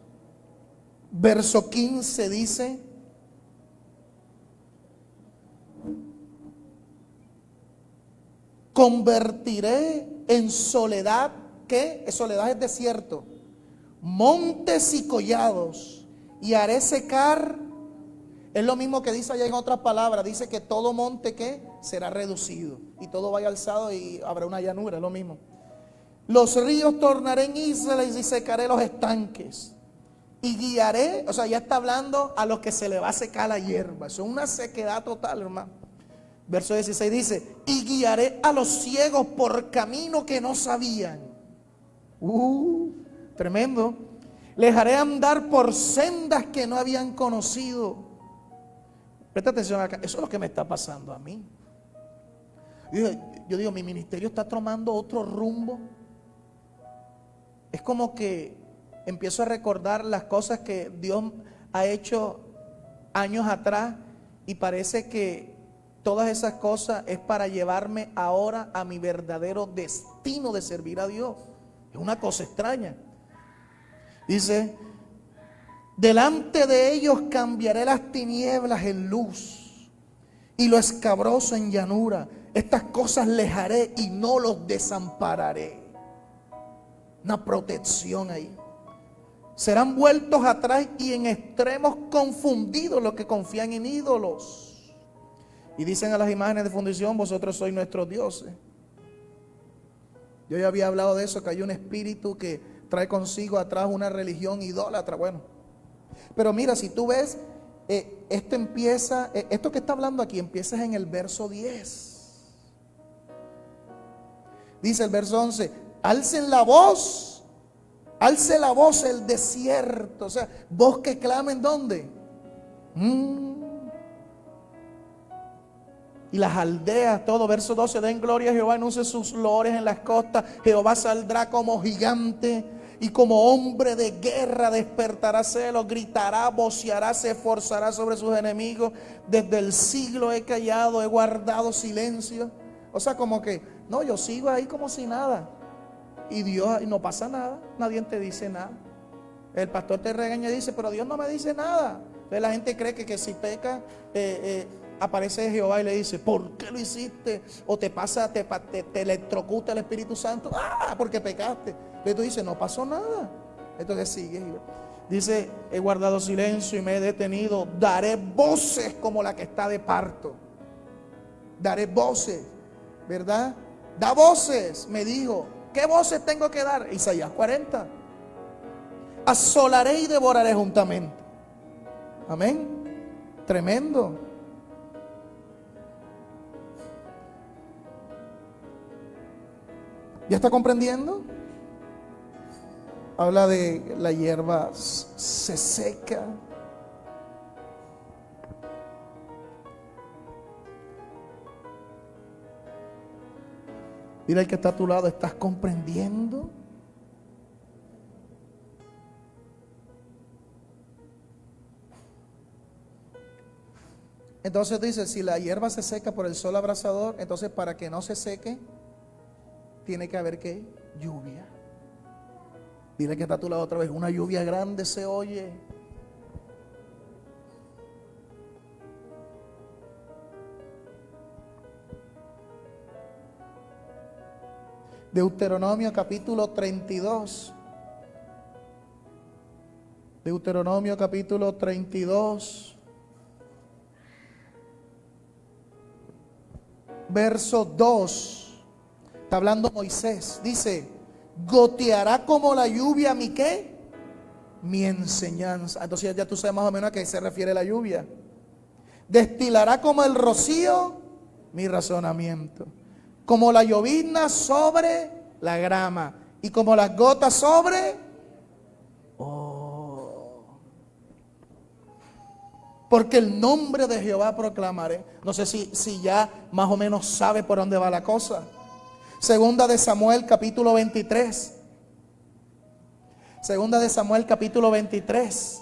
verso 15 dice: Convertiré en soledad, ¿qué? Soledad es desierto, montes y collados, y haré secar. Es lo mismo que dice allá en otras palabras. Dice que todo monte que será reducido y todo vaya alzado y habrá una llanura. Es lo mismo. Los ríos tornaré en islas y secaré los estanques. Y guiaré, o sea, ya está hablando a los que se le va a secar la hierba. Eso es una sequedad total, hermano. Verso 16 dice: y guiaré a los ciegos por camino que no sabían. Tremendo. Les haré andar por sendas que no habían conocido. Presta atención acá, eso es lo que me está pasando a mí. Yo digo, mi ministerio está tomando otro rumbo. Es como que empiezo a recordar las cosas que Dios ha hecho años atrás y parece que todas esas cosas es para llevarme ahora a mi verdadero destino de servir a Dios. Es una cosa extraña. Dice: delante de ellos cambiaré las tinieblas en luz y lo escabroso en llanura. Estas cosas les haré y no los desampararé. Una protección ahí. Serán vueltos atrás y en extremos confundidos los que confían en ídolos. Y dicen a las imágenes de fundición: vosotros sois nuestros dioses. Yo ya había hablado de eso, que hay un espíritu que trae consigo atrás una religión idólatra. Bueno, pero mira, si tú ves, esto empieza, esto que está hablando aquí empieza en el verso 10. Dice el verso 11: alcen la voz, alce la voz el desierto. O sea, voz que clama ¿en dónde? Y las aldeas, todo, verso 12: den gloria a Jehová, anuncie sus loores en las costas. Jehová saldrá como gigante y como hombre de guerra, despertará celos, gritará, voceará, se esforzará sobre sus enemigos. Desde el siglo he callado, he guardado silencio. O sea, como que, no, yo sigo ahí como si nada. Y Dios, y no pasa nada, nadie te dice nada. El pastor te regaña y dice: pero Dios no me dice nada. Entonces la gente cree que si peca, aparece Jehová y le dice: ¿por qué lo hiciste? O te pasa, te electrocuta el Espíritu Santo. Porque pecaste. Entonces tú dices: no pasó nada. Entonces sigue. Dice: he guardado silencio y me he detenido. Daré voces como la que está de parto. Daré voces, ¿verdad? Da voces, me dijo. ¿Qué voces tengo que dar? Isaías 40. Asolaré y devoraré juntamente. Amén. Tremendo. ¿Ya está comprendiendo? Habla de la hierba se seca. Mira el que está a tu lado: ¿estás comprendiendo? Entonces dice: si la hierba se seca por el sol abrasador, entonces para que no se seque, tiene que haber ¿qué? Lluvia. Dile que está a tu lado otra vez: una lluvia grande se oye. Deuteronomio capítulo 32. Deuteronomio capítulo 32. Verso 2. Está hablando Moisés. Dice: goteará como la lluvia mi ¿qué? Mi enseñanza. Entonces ya tú sabes más o menos a qué se refiere la lluvia. Destilará como el rocío mi razonamiento, como la llovizna sobre la grama y como las gotas sobre porque el nombre de Jehová proclamaré. No sé si ya más o menos sabe por dónde va la cosa. Segunda de Samuel capítulo 23. Segunda de Samuel capítulo 23.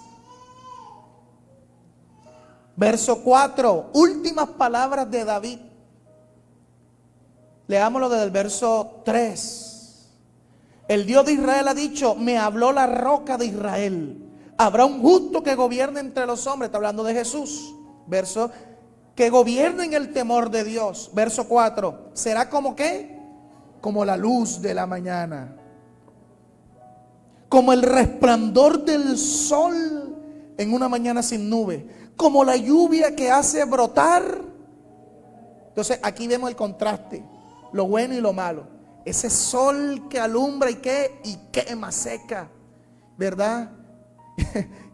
Verso 4. Últimas palabras de David. Leámoslo desde el verso 3. El Dios de Israel ha dicho: me habló la roca de Israel. Habrá un justo que gobierne entre los hombres. Está hablando de Jesús. Verso que gobierna en el temor de Dios. Verso 4, será como ¿qué? Como la luz de la mañana, como el resplandor del sol en una mañana sin nube, como la lluvia que hace brotar. Entonces aquí vemos el contraste, lo bueno y lo malo. Ese sol que alumbra y quema, seca, ¿verdad?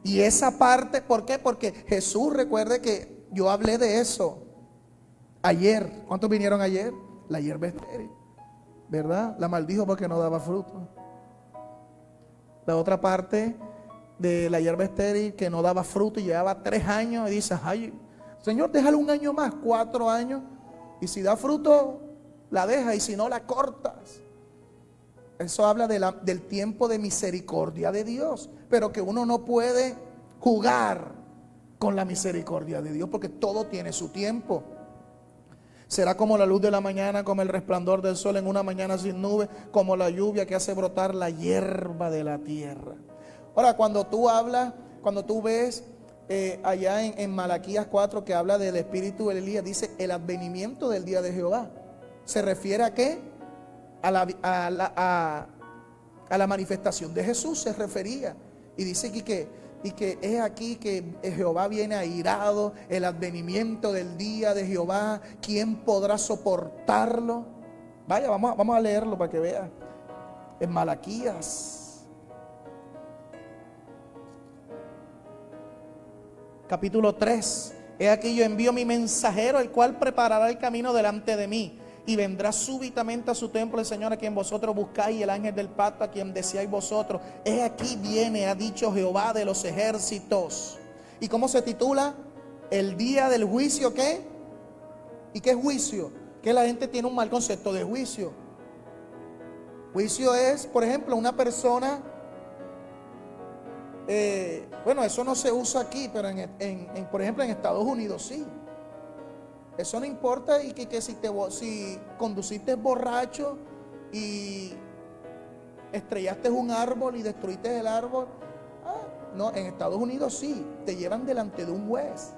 Y esa parte, ¿por qué? Porque Jesús, recuerde que yo hablé de eso ayer. ¿Cuántos vinieron ayer? La hierba estéril, ¿verdad? La maldijo porque no daba fruto. La otra parte de la hierba estéril que no daba fruto y llevaba 3 años y dice, ay, Señor, déjale un año más, 4 años, y si da fruto la deja y si no la cortas. Eso habla del tiempo de misericordia de Dios, pero que uno no puede jugar con la misericordia de Dios porque todo tiene su tiempo. Será como la luz de la mañana, como el resplandor del sol en una mañana sin nube, como la lluvia que hace brotar la hierba de la tierra. Ahora, cuando tú hablas, cuando tú ves allá en Malaquías 4 que habla del espíritu de Elías, dice el advenimiento del día de Jehová. ¿Se refiere a qué? A la manifestación de Jesús se refería. Y dice que es aquí que Jehová viene airado, el advenimiento del día de Jehová. ¿Quién podrá soportarlo? Vaya, vamos a leerlo para que vea. En Malaquías, capítulo 3. He aquí yo envío mi mensajero, el cual preparará el camino delante de mí. Y vendrá súbitamente a su templo el Señor a quien vosotros buscáis, y el ángel del pacto a quien deseáis vosotros. He aquí viene, ha dicho Jehová de los ejércitos. ¿Y cómo se titula? El día del juicio, ¿qué? ¿Y qué es juicio? Que la gente tiene un mal concepto de juicio. Juicio es, por ejemplo, una persona, bueno, eso no se usa aquí, pero por ejemplo en Estados Unidos sí. Eso no importa y que si conduciste borracho y estrellaste un árbol y destruiste el árbol. No, en Estados Unidos sí, te llevan delante de un juez.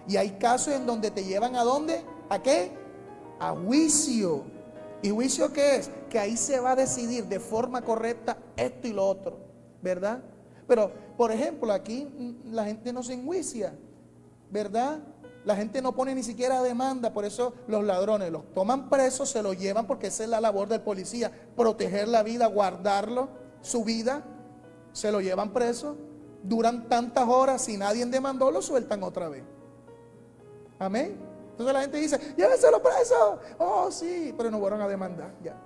Y hay casos en donde te llevan ¿a dónde? ¿A qué? A juicio. ¿Y juicio qué es? Que ahí se va a decidir de forma correcta esto y lo otro, ¿verdad? Pero, por ejemplo, aquí la gente no se enjuicia, ¿verdad? La gente no pone ni siquiera demanda, por eso los ladrones los toman presos, se los llevan porque esa es la labor del policía, proteger la vida, guardarlo, su vida, se lo llevan preso, duran tantas horas, si nadie demandó, lo sueltan otra vez. Amén. Entonces la gente dice, llévenselo preso. Oh, sí, pero no fueron a demandar, ya.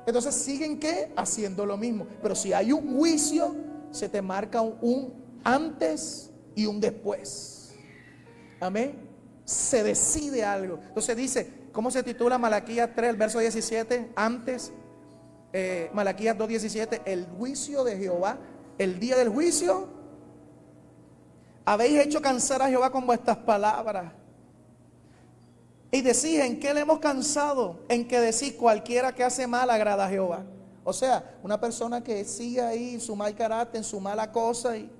Entonces siguen ¿qué? Haciendo lo mismo. Pero si hay un juicio, se te marca un antes y un después. Amén. Se decide algo. Entonces dice, ¿cómo se titula Malaquías 3, el verso 17? Antes, Malaquías 2:17, el juicio de Jehová, el día del juicio. Habéis hecho cansar a Jehová con vuestras palabras. Y decís, ¿en qué le hemos cansado? En que decís, cualquiera que hace mal agrada a Jehová. O sea, una persona que sigue ahí en su mal carácter, en su mala cosa y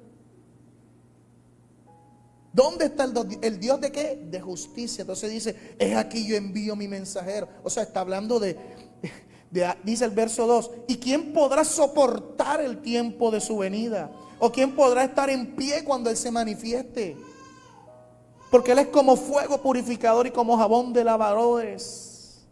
¿dónde está el Dios de qué? De justicia. Entonces dice, es aquí yo envío mi mensajero. O sea, está hablando dice el verso 2, ¿y quién podrá soportar el tiempo de su venida? ¿O quién podrá estar en pie cuando Él se manifieste? Porque Él es como fuego purificador y como jabón de lavadores.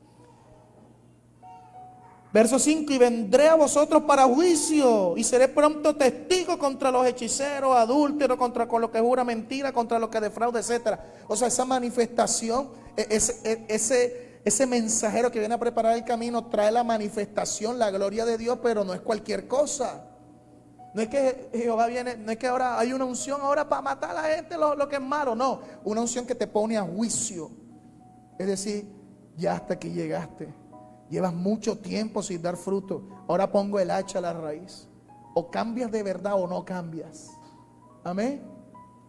Verso 5, y vendré a vosotros para juicio, y seré pronto testigo contra los hechiceros, adúlteros, contra los que jura mentira, contra los que defrauda, etc. O sea, esa manifestación, ese mensajero que viene a preparar el camino, trae la manifestación, la gloria de Dios, pero no es cualquier cosa. No es que Jehová viene, no es que ahora hay una unción ahora para matar a la gente, lo que es malo, no. Una unción que te pone a juicio. Es decir, ya hasta aquí llegaste. Llevas mucho tiempo sin dar fruto. Ahora pongo el hacha a la raíz. O cambias de verdad o no cambias. Amén.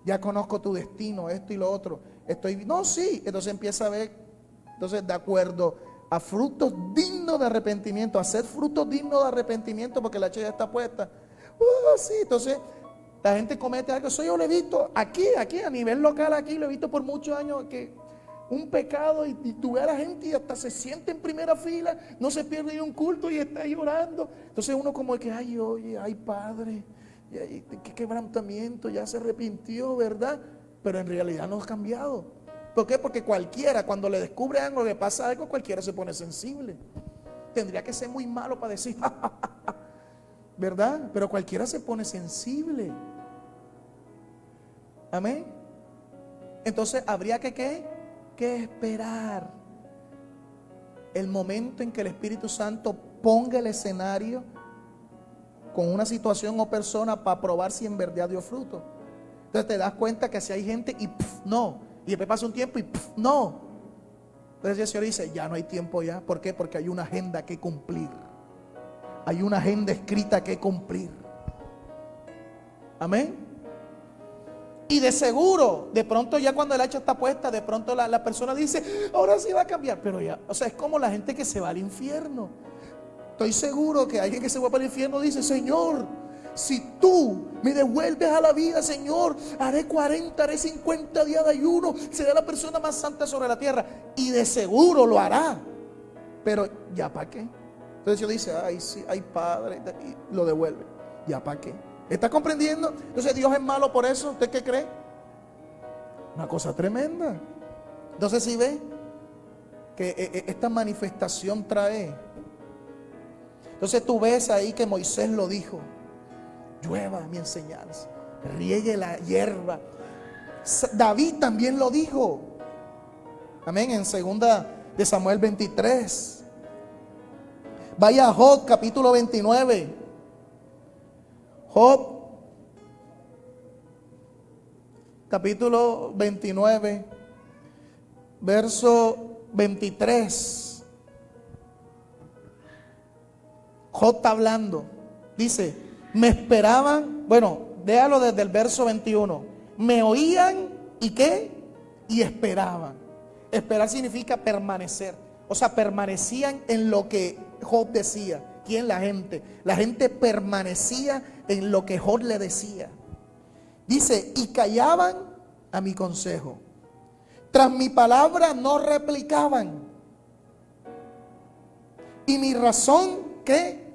Ya conozco tu destino, esto y lo otro. No, sí. Entonces empieza a ver. Entonces, de acuerdo a frutos dignos de arrepentimiento, hacer frutos dignos de arrepentimiento, porque la hacha ya está puesta. Sí, entonces La gente comete algo, eso yo lo he visto aquí a nivel local, aquí lo he visto por muchos años, que un pecado y tú ves a la gente y hasta se siente en primera fila, no se pierde ni un culto y está ahí orando. Entonces uno como que, ay, oye, ay, Padre, qué quebrantamiento, ya se arrepintió, ¿verdad? Pero en realidad no ha cambiado. ¿Por qué? Porque cualquiera, cuando le descubre algo, le pasa algo, cualquiera se pone sensible. Tendría que ser muy malo para decir, ¿verdad? Pero cualquiera se pone sensible. Amén. Entonces habría que esperar el momento en que el Espíritu Santo ponga el escenario con una situación o persona para probar si en verdad dio fruto. Entonces te das cuenta que si hay gente y no, y después pasa un tiempo y no. Entonces el Señor dice, ya no hay tiempo ya. ¿Por qué? Porque hay una agenda que cumplir. Hay una agenda escrita que cumplir. Amén. Y de seguro, de pronto ya cuando el hacha está puesta, de pronto la persona dice, ahora sí va a cambiar. Pero ya, o sea, es como la gente que se va al infierno. Estoy seguro que alguien que se va para el infierno dice, Señor, si tú me devuelves a la vida, Señor, haré 40, haré 50 días de ayuno, seré la persona más santa sobre la tierra. Y de seguro lo hará. Pero ya para qué. Entonces Dios dice, ay sí, ay Padre, y lo devuelve. Ya para qué. ¿Está comprendiendo? Entonces Dios es malo por eso. ¿Usted qué cree? Una cosa tremenda. Entonces si ve que esta manifestación trae. Entonces tú ves ahí que Moisés lo dijo, llueva mi enseñanza, riegue la hierba. David también lo dijo. Amén. En 2 de Samuel 23. Vaya a Job capítulo 29. Job capítulo 29, verso 23. Job está hablando. Dice, me esperaban, bueno, déjalo desde el verso 21. Me oían y ¿qué? Y esperaban. Esperar significa permanecer. O sea, permanecían en lo que Job decía. ¿Quién? La gente. La gente permanecía en lo que Job le decía. Dice, y callaban a mi consejo. Tras mi palabra no replicaban. Y mi razón, ¿qué?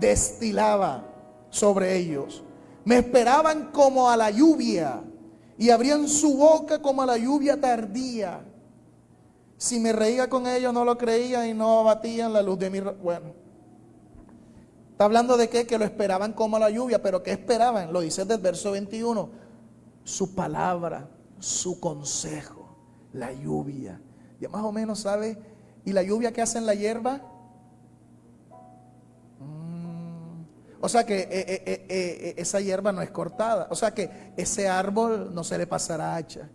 Destilaba sobre ellos. Me esperaban como a la lluvia y abrían su boca como a la lluvia tardía. Si me reía con ellos no lo creían y no abatían la luz de mi... Bueno. Está hablando de qué, que lo esperaban como la lluvia, pero ¿qué esperaban? Lo dice desde el verso 21. Su palabra, su consejo, la lluvia. Ya más o menos sabe. ¿Y la lluvia qué hace en la hierba? O sea que esa hierba no es cortada. O sea que ese árbol no se le pasará hacha.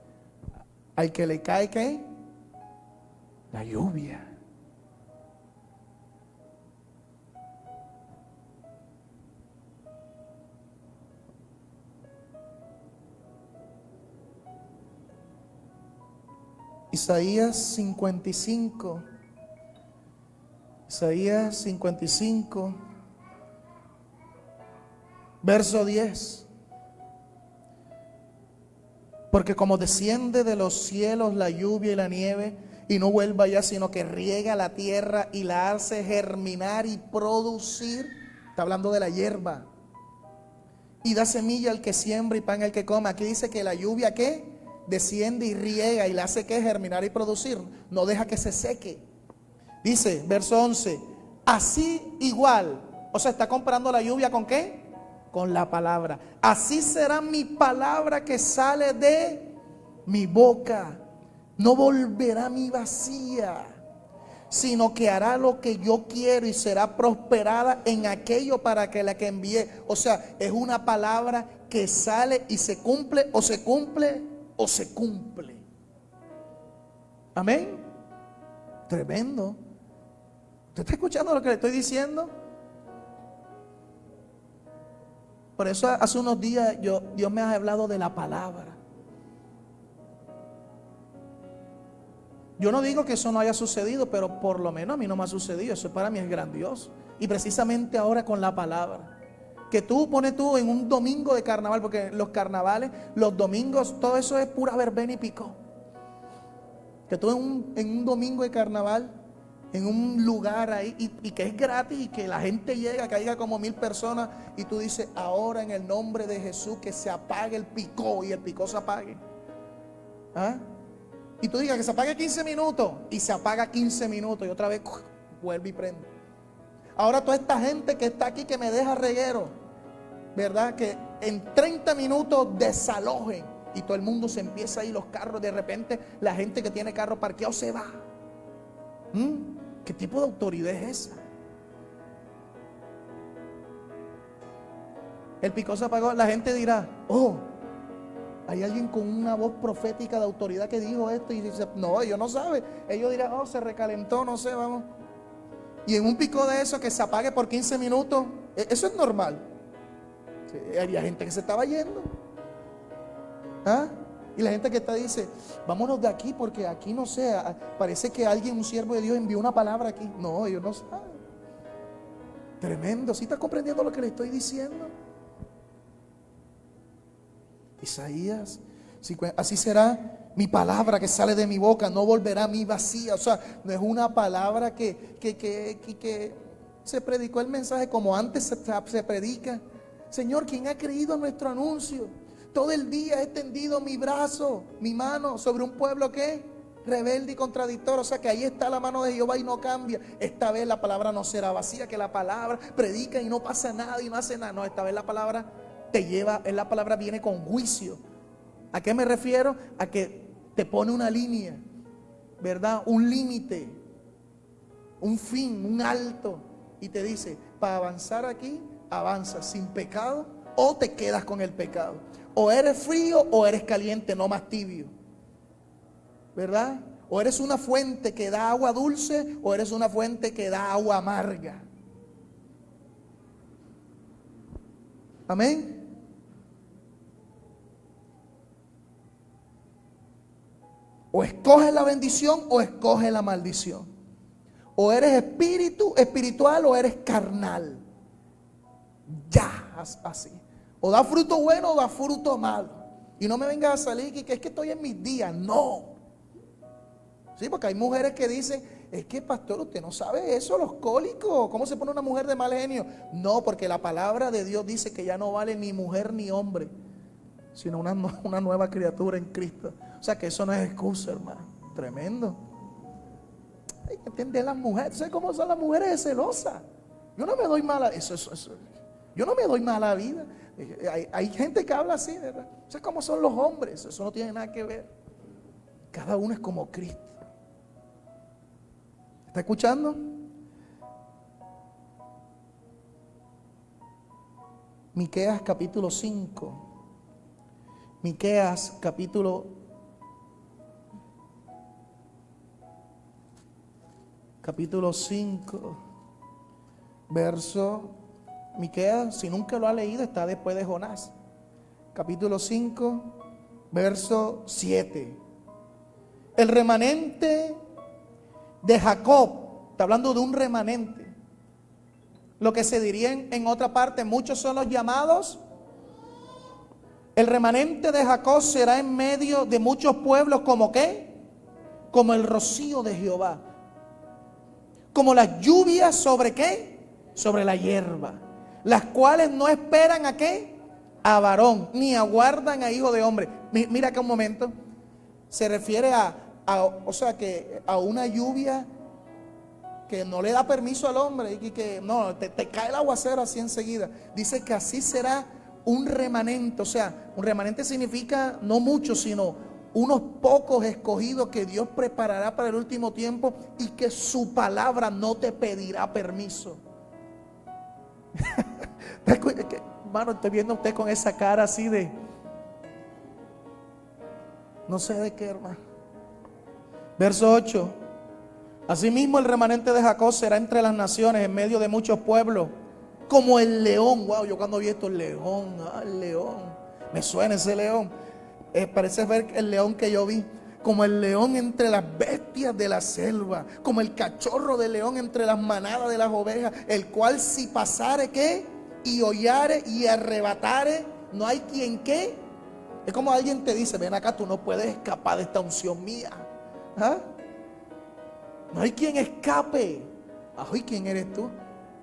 Al que le cae, ¿qué? La lluvia. Isaías 55. Isaías 55. Verso 10. Porque como desciende de los cielos la lluvia y la nieve, y no vuelva allá, sino que riega la tierra y la hace germinar y producir. Está hablando de la hierba. Y da semilla al que siembra y pan al que come. Aquí dice que la lluvia, ¿qué? Desciende y riega y la hace, ¿qué? Germinar y producir. No deja que se seque. Dice, verso 11. Así igual. O sea, está comparando la lluvia ¿con qué? Con la palabra. Así será mi palabra que sale de mi boca. No volverá a mí vacía, sino que hará lo que yo quiero y será prosperada en aquello para que la que envíe. O sea, es una palabra que sale y se cumple o se cumple o se cumple. Amén. Tremendo. ¿Usted está escuchando lo que le estoy diciendo? Por eso hace unos días Dios me ha hablado de la palabra. Yo no digo que eso no haya sucedido, pero por lo menos a mí no me ha sucedido. Eso para mí es grandioso. Y precisamente ahora con la palabra. que tú pones tú en un domingo de carnaval, porque los carnavales, los domingos, todo eso es pura verbena y picó. Que tú en un domingo de carnaval, en un lugar ahí, y que es gratis, y que la gente llega, que haya como 1000 personas, y tú dices, ahora en el nombre de Jesús, que se apague el picó, y el picó se apague. ¿Ah? Y tú digas que se apague 15 minutos, y se apaga 15 minutos, y otra vez vuelve y prende. Ahora toda esta gente que está aquí, que me deja reguero, ¿verdad? Que en 30 minutos desalojen, y todo el mundo se empieza a ir, los carros, de repente la gente que tiene carro parqueado se va. ¿Qué tipo de autoridad es esa? El picó se apagó, la gente dirá, oh, hay alguien con una voz profética de autoridad que dijo esto, y dice, no, ellos no saben. Ellos dirán, oh, se recalentó, no sé, vamos. Y en un picó de eso que se apague por 15 minutos, eso es normal. Sí, había gente que se estaba yendo. ¿Ah? Y la gente que está dice, vámonos de aquí porque aquí no sé, parece que alguien, un siervo de Dios envió una palabra aquí. No, ellos no saben. Tremendo, ¿sí está comprendiendo lo que le estoy diciendo? Isaías, así será mi palabra que sale de mi boca, no volverá a mí vacía. O sea, no es una palabra que se predicó el mensaje como antes se predica. Señor, ¿quién ha creído nuestro anuncio? Todo el día he tendido mi brazo, mi mano sobre un pueblo que rebelde y contradictor. O sea que ahí está la mano de Jehová y no cambia. Esta vez la palabra no será vacía, que la palabra predica y no pasa nada y no hace nada. No, esta vez la palabra te lleva, la palabra viene con juicio. ¿A qué me refiero? A que te pone una línea, ¿verdad? Un límite, un fin, un alto. Y te dice, para avanzar aquí, avanzas sin pecado o te quedas con el pecado. O eres frío o eres caliente, no más tibio, ¿verdad? O eres una fuente que da agua dulce o eres una fuente que da agua amarga. Amén. O escoges la bendición o escoges la maldición. O eres espiritual o eres carnal. Ya, así. O da fruto bueno o da fruto malo. Y no me vengas a salir que es que estoy en mis días. No. Sí, porque hay mujeres que dicen, es que pastor, usted no sabe eso, los cólicos. ¿Cómo se pone una mujer de mal genio? No, porque la palabra de Dios dice que ya no vale ni mujer ni hombre, sino una nueva criatura en Cristo. O sea que eso no es excusa, hermano. Tremendo. Hay que entender las mujeres. ¿Sabes cómo son las mujeres celosas? Yo no me doy mala. Yo no me doy mala vida. Hay gente que habla así, ¿verdad? ¿Sabes cómo son los hombres? Eso no tiene nada que ver. Cada uno es como Cristo. ¿Está escuchando? Miqueas capítulo 5. Miqueas capítulo 5, verso. Miqueas, si nunca lo ha leído, está después de Jonás. Capítulo 5, verso 7. El remanente de Jacob, está hablando de un remanente. Lo que se diría en otra parte, muchos son los llamados. El remanente de Jacob será en medio de muchos pueblos, ¿como qué? Como el rocío de Jehová. Como las lluvias sobre qué? Sobre la hierba. Las cuales no esperan a qué? A varón, ni aguardan a hijo de hombre. Mira que un momento. Se refiere o sea que a una lluvia que no le da permiso al hombre y que no, te cae el aguacero así enseguida. Dice que así será un remanente. O sea, un remanente significa no mucho, sino unos pocos escogidos que Dios preparará para el último tiempo y que su palabra no te pedirá permiso. Hermano, estoy viendo a usted con esa cara así de no sé de qué, hermano. Verso 8. Asimismo el remanente de Jacob será entre las naciones, en medio de muchos pueblos, como el león. Wow, yo cuando vi esto, el león, el león, me suena ese león. Parece ver el león que yo vi. Como el león entre las bestias de la selva, como el cachorro de león entre las manadas de las ovejas, el cual si pasare, ¿qué? y hollare y arrebatare, no hay quien que. Es como alguien te dice, ven acá, tú no puedes escapar de esta unción mía. ¿Ah? No hay quien escape. ¿Y quién eres tú?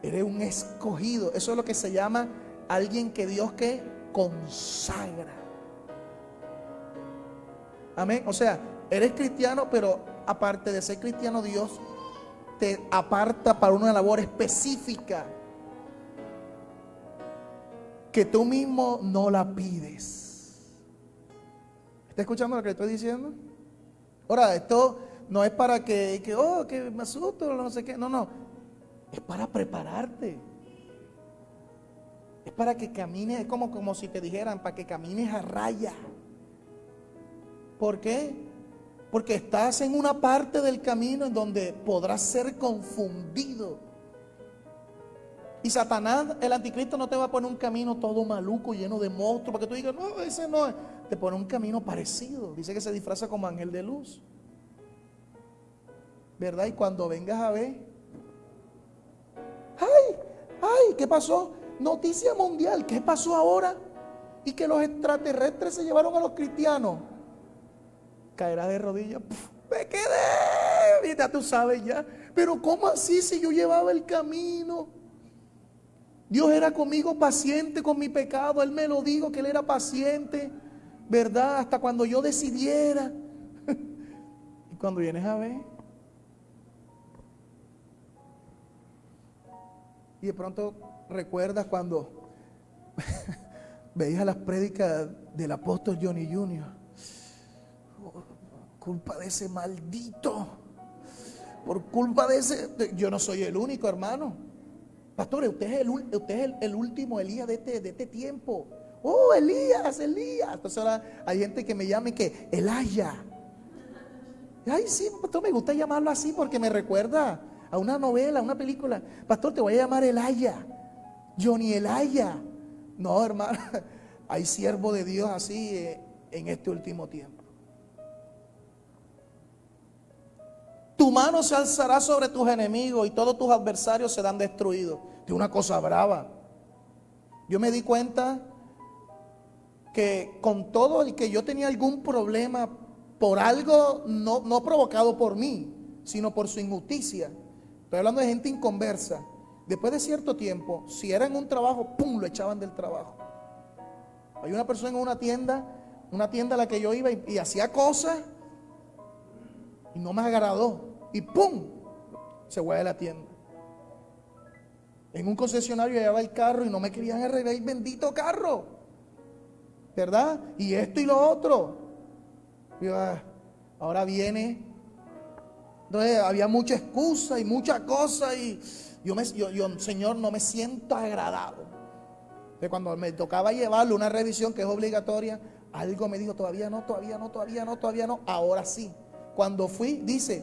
Eres un escogido. Eso es lo que se llama alguien que Dios que consagra. Amén. O sea, eres cristiano, pero aparte de ser cristiano, Dios te aparta para una labor específica que tú mismo no la pides. ¿Está escuchando lo que estoy diciendo? Ahora, esto no es para que me asusto, no sé qué. No. Es para prepararte. Es para que camines, es como si te dijeran, para que camines a raya. ¿Por qué? Porque estás en una parte del camino en donde podrás ser confundido. Y Satanás, el anticristo, no te va a poner un camino todo maluco, lleno de monstruos, para que tú digas, no, ese no es. Te pone un camino parecido. Dice que se disfraza como ángel de luz. ¿Verdad? Y cuando vengas a ver, ¡ay! ¿Qué pasó? Noticia mundial. ¿Qué pasó ahora? Y que los extraterrestres se llevaron a los cristianos. Caerá de rodillas. Me quedé. Y ya tú sabes ya. Pero ¿cómo así si yo llevaba el camino? Dios era conmigo paciente con mi pecado. Él me lo dijo que Él era paciente. ¿Verdad? Hasta cuando yo decidiera. Y cuando vienes a ver. Y de pronto recuerdas cuando veías las prédicas del apóstol Johnny Jr. Culpa de ese maldito. Por culpa de ese. Yo no soy el único, hermano. Pastores, usted es el último Elías de este tiempo. Oh, Elías. Entonces ahora hay gente que me llame que Elaya. Ay, sí, pastor, me gusta llamarlo así porque me recuerda a una novela, a una película. Pastor, te voy a llamar Elaya. Johnny Elaya. No, hermano, hay siervo de Dios así en este último tiempo. Tu mano se alzará sobre tus enemigos y todos tus adversarios serán destruidos. Es una cosa brava. Yo me di cuenta que con todo el que yo tenía algún problema por algo no provocado por mí, sino por su injusticia. Estoy hablando de gente inconversa. Después de cierto tiempo, si era en un trabajo, ¡pum!, lo echaban del trabajo. Hay una persona en una tienda a la que yo iba y hacía cosas y no me agradó. Y ¡pum!, se fue de la tienda. En un concesionario llevaba el carro y no me querían arreglar el bendito carro. ¿Verdad? Y esto y lo otro. Y ahora viene. Entonces había mucha excusa y mucha cosa. Y yo, Señor, no me siento agradado. Entonces cuando me tocaba llevarle una revisión que es obligatoria, algo me dijo, todavía no. Ahora sí. Cuando fui, dice,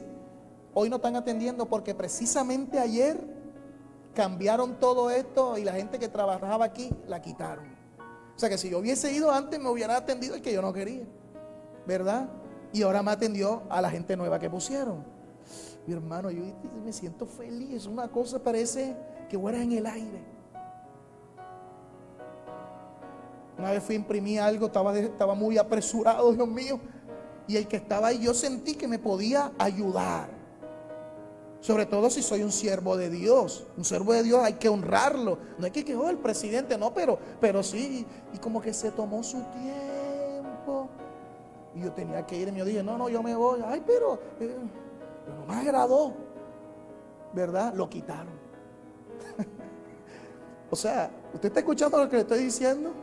hoy no están atendiendo porque precisamente ayer cambiaron todo esto y la gente que trabajaba aquí la quitaron. O sea que si yo hubiese ido antes me hubiera atendido el que yo no quería, ¿verdad? Y ahora me atendió a la gente nueva que pusieron. Mi hermano, yo me siento feliz. Una cosa parece que fuera en el aire. Una vez fui a imprimir algo, estaba muy apresurado, Dios mío. Y el que estaba ahí, yo sentí que me podía ayudar. Sobre todo si soy un siervo de Dios. Un siervo de Dios hay que honrarlo. No hay que el presidente, no, pero sí. Y como que se tomó su tiempo. Y yo tenía que ir. Y yo dije, no, yo me voy. Ay, pero no me agradó. ¿Verdad? Lo quitaron. O sea, ¿usted está escuchando lo que le estoy diciendo?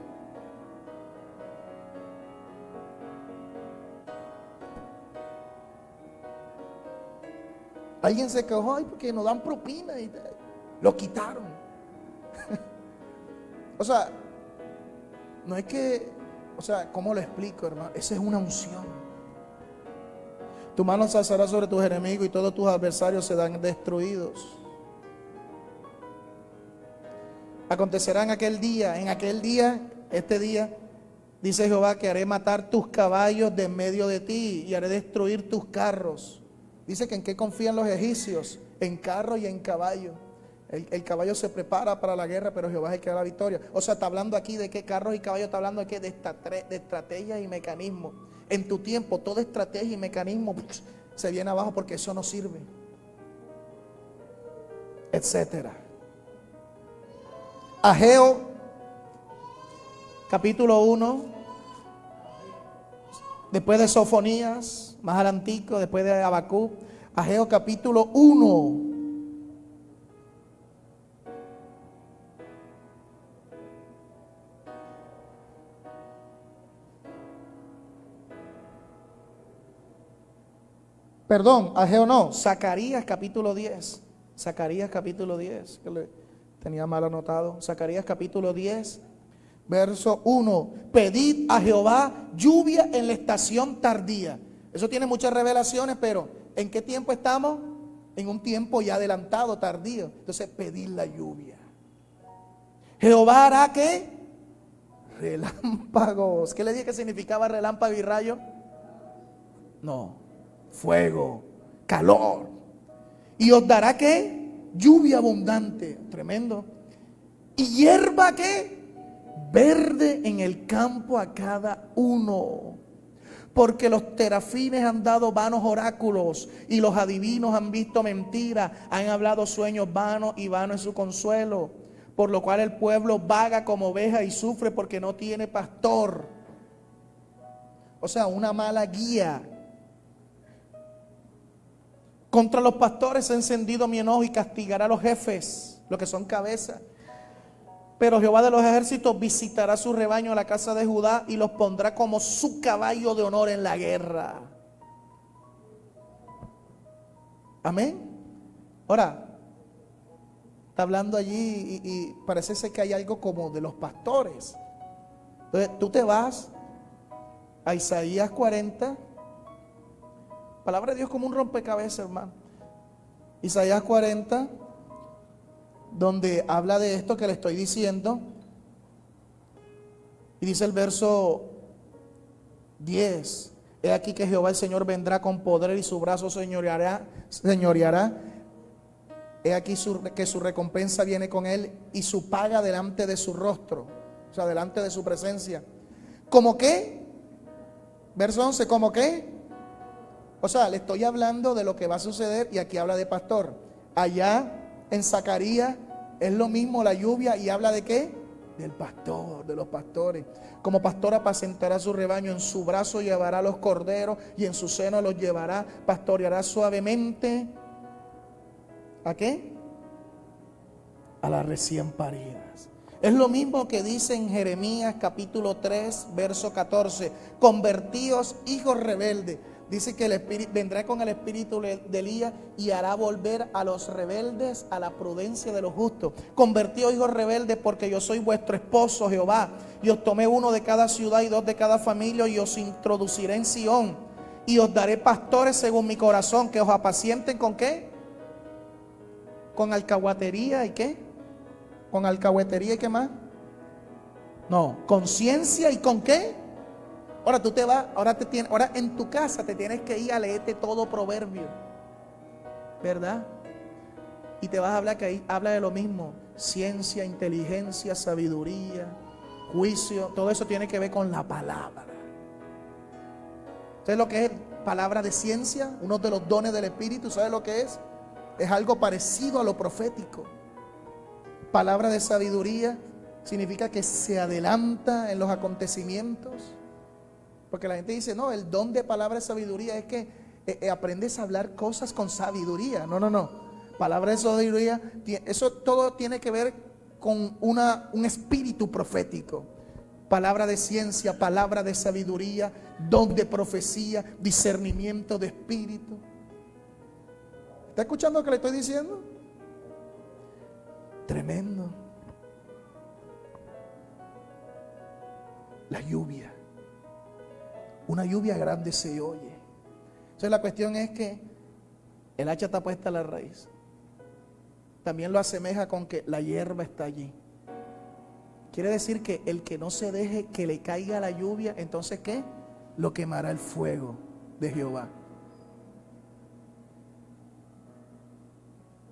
Alguien se quejó, ay, porque nos dan propina y lo quitaron. O sea, no es que, ¿cómo lo explico, hermano? Esa es una unción. Tu mano se alzará sobre tus enemigos y todos tus adversarios serán destruidos. Acontecerá en aquel día, este día, dice Jehová, que haré matar tus caballos de en medio de ti y haré destruir tus carros. Dice que en qué confían los egipcios, en carro y en caballo. El caballo se prepara para la guerra, pero Jehová es el que da la victoria. O sea, está hablando aquí de qué carros y caballos, está hablando de qué, de estrategias y mecanismos. En tu tiempo, toda estrategia y mecanismo se viene abajo porque eso no sirve, etcétera. Ageo, capítulo 1, después de Sofonías, más adelantico, después de Habacuc. Ageo capítulo 1. Perdón, Ageo no, Zacarías capítulo 10. Zacarías capítulo 10, que le tenía mal anotado. Zacarías capítulo 10, verso 1. Pedid a Jehová lluvia en la estación tardía. Eso tiene muchas revelaciones, pero ¿en qué tiempo estamos? En un tiempo ya adelantado, tardío. Entonces, pedid la lluvia. Jehová hará ¿qué? Relámpagos. ¿Qué le dije que significaba relámpago y rayo? No. Fuego, calor. Y os dará ¿qué? Lluvia abundante. Tremendo. Y hierba ¿qué? Verde en el campo a cada uno. Porque los terafines han dado vanos oráculos y los adivinos han visto mentiras, han hablado sueños vanos y vano es su consuelo. Por lo cual el pueblo vaga como oveja y sufre porque no tiene pastor. O sea, una mala guía. Contra los pastores he encendido mi enojo y castigará a los jefes, los que son cabezas. Pero Jehová de los ejércitos visitará su rebaño a la casa de Judá y los pondrá como su caballo de honor en la guerra. Amén. Ahora, está hablando allí y parece ser que hay algo como de los pastores. Entonces tú te vas a Isaías 40. Palabra de Dios como un rompecabezas, hermano. Isaías 40, donde habla de esto que le estoy diciendo. Y dice el verso 10. He aquí que Jehová el Señor vendrá con poder y su brazo señoreará. He aquí que su recompensa viene con él y su paga delante de su rostro. O sea, delante de su presencia. ¿Cómo qué? Verso 11, ¿cómo qué? O sea, le estoy hablando de lo que va a suceder y aquí habla de pastor. Allá en Zacarías es lo mismo la lluvia y habla de qué? Del pastor, de los pastores. Como pastor apacentará su rebaño, en su brazo llevará los corderos y en su seno los llevará, pastoreará suavemente. ¿A qué? A las recién paridas. Es lo mismo que dice en Jeremías capítulo 3, verso 14. Convertíos, hijos rebeldes. Dice que el espíritu vendrá con el espíritu de Elías y hará volver a los rebeldes a la prudencia de los justos. Convertíos, hijos rebeldes, porque yo soy vuestro esposo, Jehová. Y os tomé uno de cada ciudad y dos de cada familia y os introduciré en Sión. Y os daré pastores según mi corazón, que os apacienten ¿con qué? Con alcahuetería y qué? Con alcahuetería y qué más? No, con ciencia y con qué? Ahora tú te vas, ahora en tu casa te tienes que ir a leerte todo proverbio, ¿verdad? Y te vas a hablar que ahí habla de lo mismo: ciencia, inteligencia, sabiduría, juicio. Todo eso tiene que ver con la palabra. ¿Sabes lo que es palabra de ciencia? Uno de los dones del Espíritu. ¿Sabes lo que es? Es algo parecido a lo profético. Palabra de sabiduría significa que se adelanta en los acontecimientos. Porque la gente dice, no, el don de palabra de sabiduría es que aprendes a hablar cosas con sabiduría. No. Palabra de sabiduría, eso todo tiene que ver con un espíritu profético. Palabra de ciencia, palabra de sabiduría, don de profecía, discernimiento de espíritu. ¿Está escuchando lo que le estoy diciendo? Tremendo. La lluvia. Una lluvia grande se oye. Entonces la cuestión es que el hacha está puesta a la raíz. También lo asemeja con que la hierba está allí. Quiere decir que el que no se deje que le caiga la lluvia, entonces ¿qué? Lo quemará el fuego de Jehová.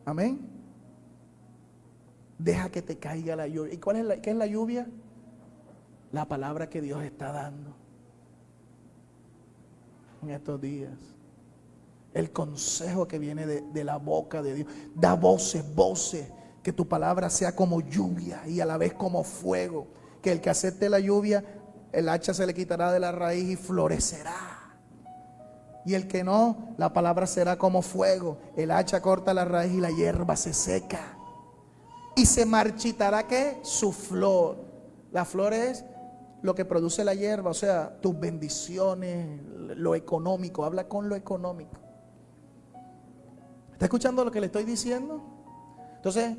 Amén. Deja que te caiga la lluvia. ¿Y qué es la lluvia? La palabra que Dios está dando en estos días. El consejo que viene de la boca de Dios. Da voces. Que tu palabra sea como lluvia y a la vez como fuego. Que el que acepte la lluvia, el hacha se le quitará de la raíz y florecerá. Y el que no, la palabra será como fuego. El hacha corta la raíz y la hierba se seca. Y se marchitará, ¿qué? Su flor. La flor es lo que produce la hierba, o sea, tus bendiciones, lo económico. Habla con lo económico. ¿Está escuchando lo que le estoy diciendo? Entonces,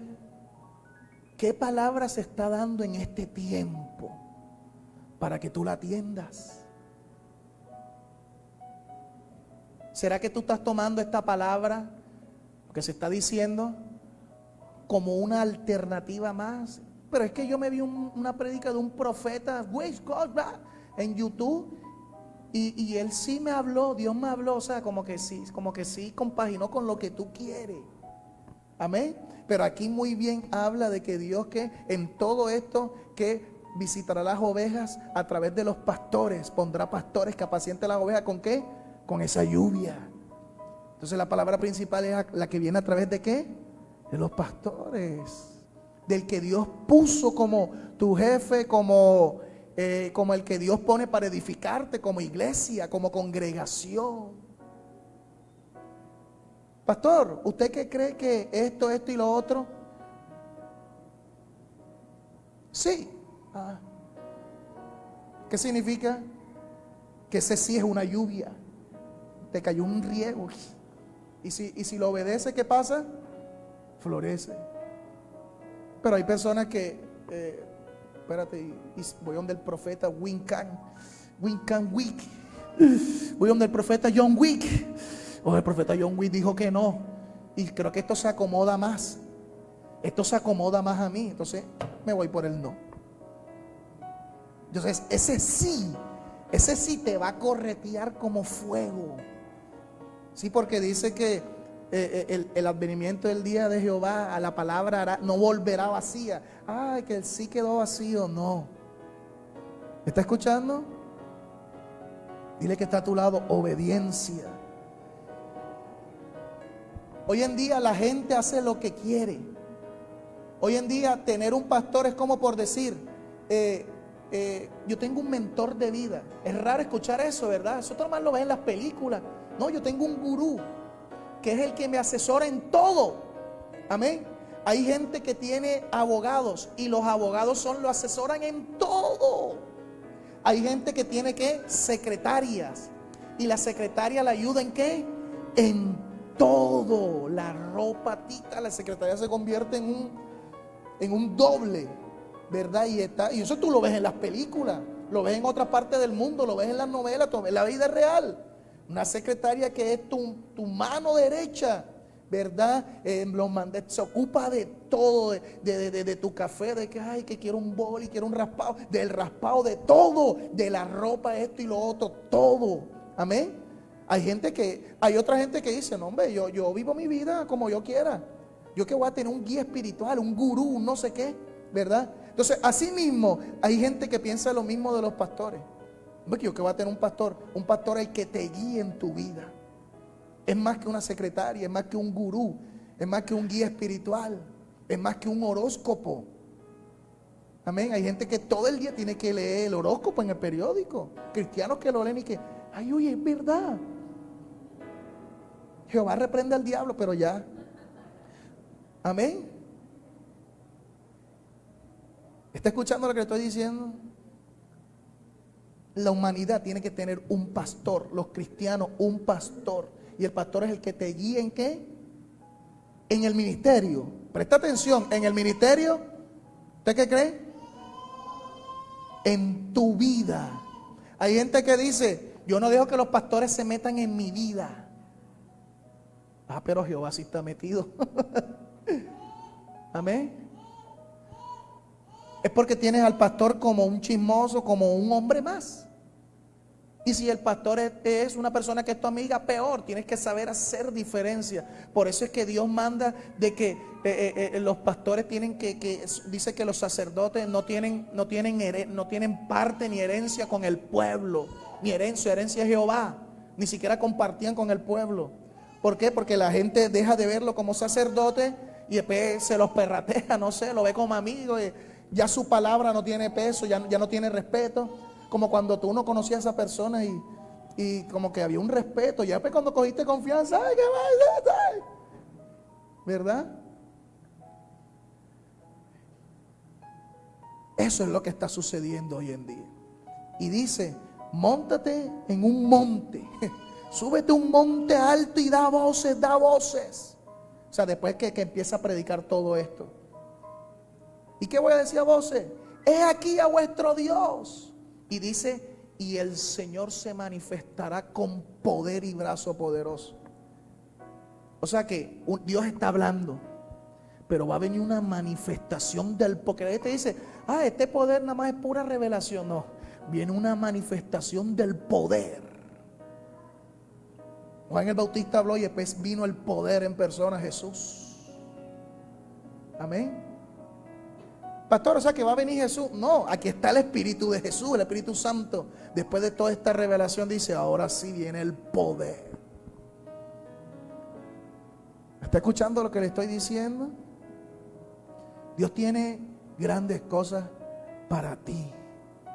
¿qué palabra se está dando en este tiempo para que tú la atiendas? ¿Será que tú estás tomando esta palabra, lo que se está diciendo, como una alternativa más? Pero es que yo me vi una predica de un profeta en YouTube y él sí me habló, Dios me habló, o sea, como que sí compaginó con lo que tú quieres. Amén. Pero aquí muy bien habla de que Dios, que en todo esto, que visitará las ovejas a través de los pastores, pondrá pastores que apacienten las ovejas. ¿Con qué? Con esa lluvia. Entonces la palabra principal es la que viene a través de ¿qué? De los pastores, del que Dios puso como tu jefe, como el que Dios pone para edificarte, como iglesia, como congregación. Pastor, ¿usted qué cree que esto y lo otro? Sí. ¿Qué significa? Que ese sí es una lluvia. Te cayó un riego. Y si lo obedece, ¿qué pasa? Florece. Pero hay personas que, espérate, y voy donde el profeta Wincan Wick. Voy donde el profeta John Wick. El profeta John Wick dijo que no. Y creo que esto se acomoda más. Esto se acomoda más a mí. Entonces me voy por el no. Entonces ese sí te va a corretear como fuego. Sí, porque dice que el advenimiento del día de Jehová, a la palabra no volverá vacía. Ay, que el sí quedó vacío. No. ¿Me está escuchando? Dile que está a tu lado, obediencia. Hoy en día la gente hace lo que quiere. Hoy en día tener un pastor es como por decir, yo tengo un mentor de vida. Es raro escuchar eso, ¿verdad? Eso nomás lo ves en las películas. No, yo tengo un gurú que es el que me asesora en todo. Amén. Hay gente que tiene abogados y los abogados lo asesoran en todo. Hay gente que tiene ¿qué? Secretarias, y la secretaria la ayuda ¿en qué? En todo. La ropa tita, la secretaria se convierte en un doble, ¿verdad? Y eso tú lo ves en las películas, lo ves en otras partes del mundo, lo ves en las novelas, en la vida real. Una secretaria que es tu mano derecha, ¿verdad? Se ocupa de todo, de tu café, de que ay, que quiero un boli, quiero un raspado, del raspado, de todo, de la ropa, esto y lo otro, todo. Amén. Hay otra gente que dice, no hombre, yo vivo mi vida como yo quiera. Yo que voy a tener un guía espiritual, un gurú, un no sé qué, ¿verdad? Entonces, así mismo, hay gente que piensa lo mismo de los pastores. Yo que voy a tener un pastor el que te guíe en tu vida. Es más que una secretaria, es más que un gurú, es más que un guía espiritual, es más que un horóscopo. Amén. Hay gente que todo el día tiene que leer el horóscopo en el periódico. Cristianos que lo leen y que, ay, oye, es verdad. Jehová reprende al diablo, pero ya. Amén. ¿Está escuchando lo que le estoy diciendo? La humanidad tiene que tener un pastor, los cristianos, un pastor. Y el pastor es el que te guía ¿en qué? En el ministerio. Presta atención, en el ministerio, ¿usted qué cree? En tu vida. Hay gente que dice, yo no dejo que los pastores se metan en mi vida. Pero Jehová sí está metido. Amén. Es porque tienes al pastor como un chismoso, como un hombre más. Y si el pastor es una persona que es tu amiga, peor, tienes que saber hacer diferencia. Por eso es que Dios manda de que los pastores tienen dice que los sacerdotes no tienen parte ni herencia con el pueblo, ni herencia es Jehová, ni siquiera compartían con el pueblo. ¿Por qué? Porque la gente deja de verlo como sacerdote y después se los perratea, no sé, lo ve como amigo y ya su palabra no tiene peso, ya no tiene respeto. Como cuando tú no conocías a esa persona y como que había un respeto. Ya pues cuando cogiste confianza, ¡ay, qué más! ¿Verdad? Eso es lo que está sucediendo hoy en día. Y dice, móntate en un monte. Súbete a un monte alto y da voces, da voces. O sea, después que empieza a predicar todo esto. ¿Y qué voy a decir a voces? He aquí a vuestro Dios. Y dice, y el Señor se manifestará con poder y brazo poderoso. O sea que Dios está hablando, pero va a venir una manifestación del poder. Porque te dice, este poder nada más es pura revelación. No, viene una manifestación del poder. Juan el Bautista habló y después vino el poder en persona, Jesús. Amén. Pastor, o sea que va a venir Jesús. No, aquí está el Espíritu de Jesús, el Espíritu Santo. Después de toda esta revelación dice, ahora sí viene el poder. ¿Está escuchando lo que le estoy diciendo? Dios tiene grandes cosas para ti.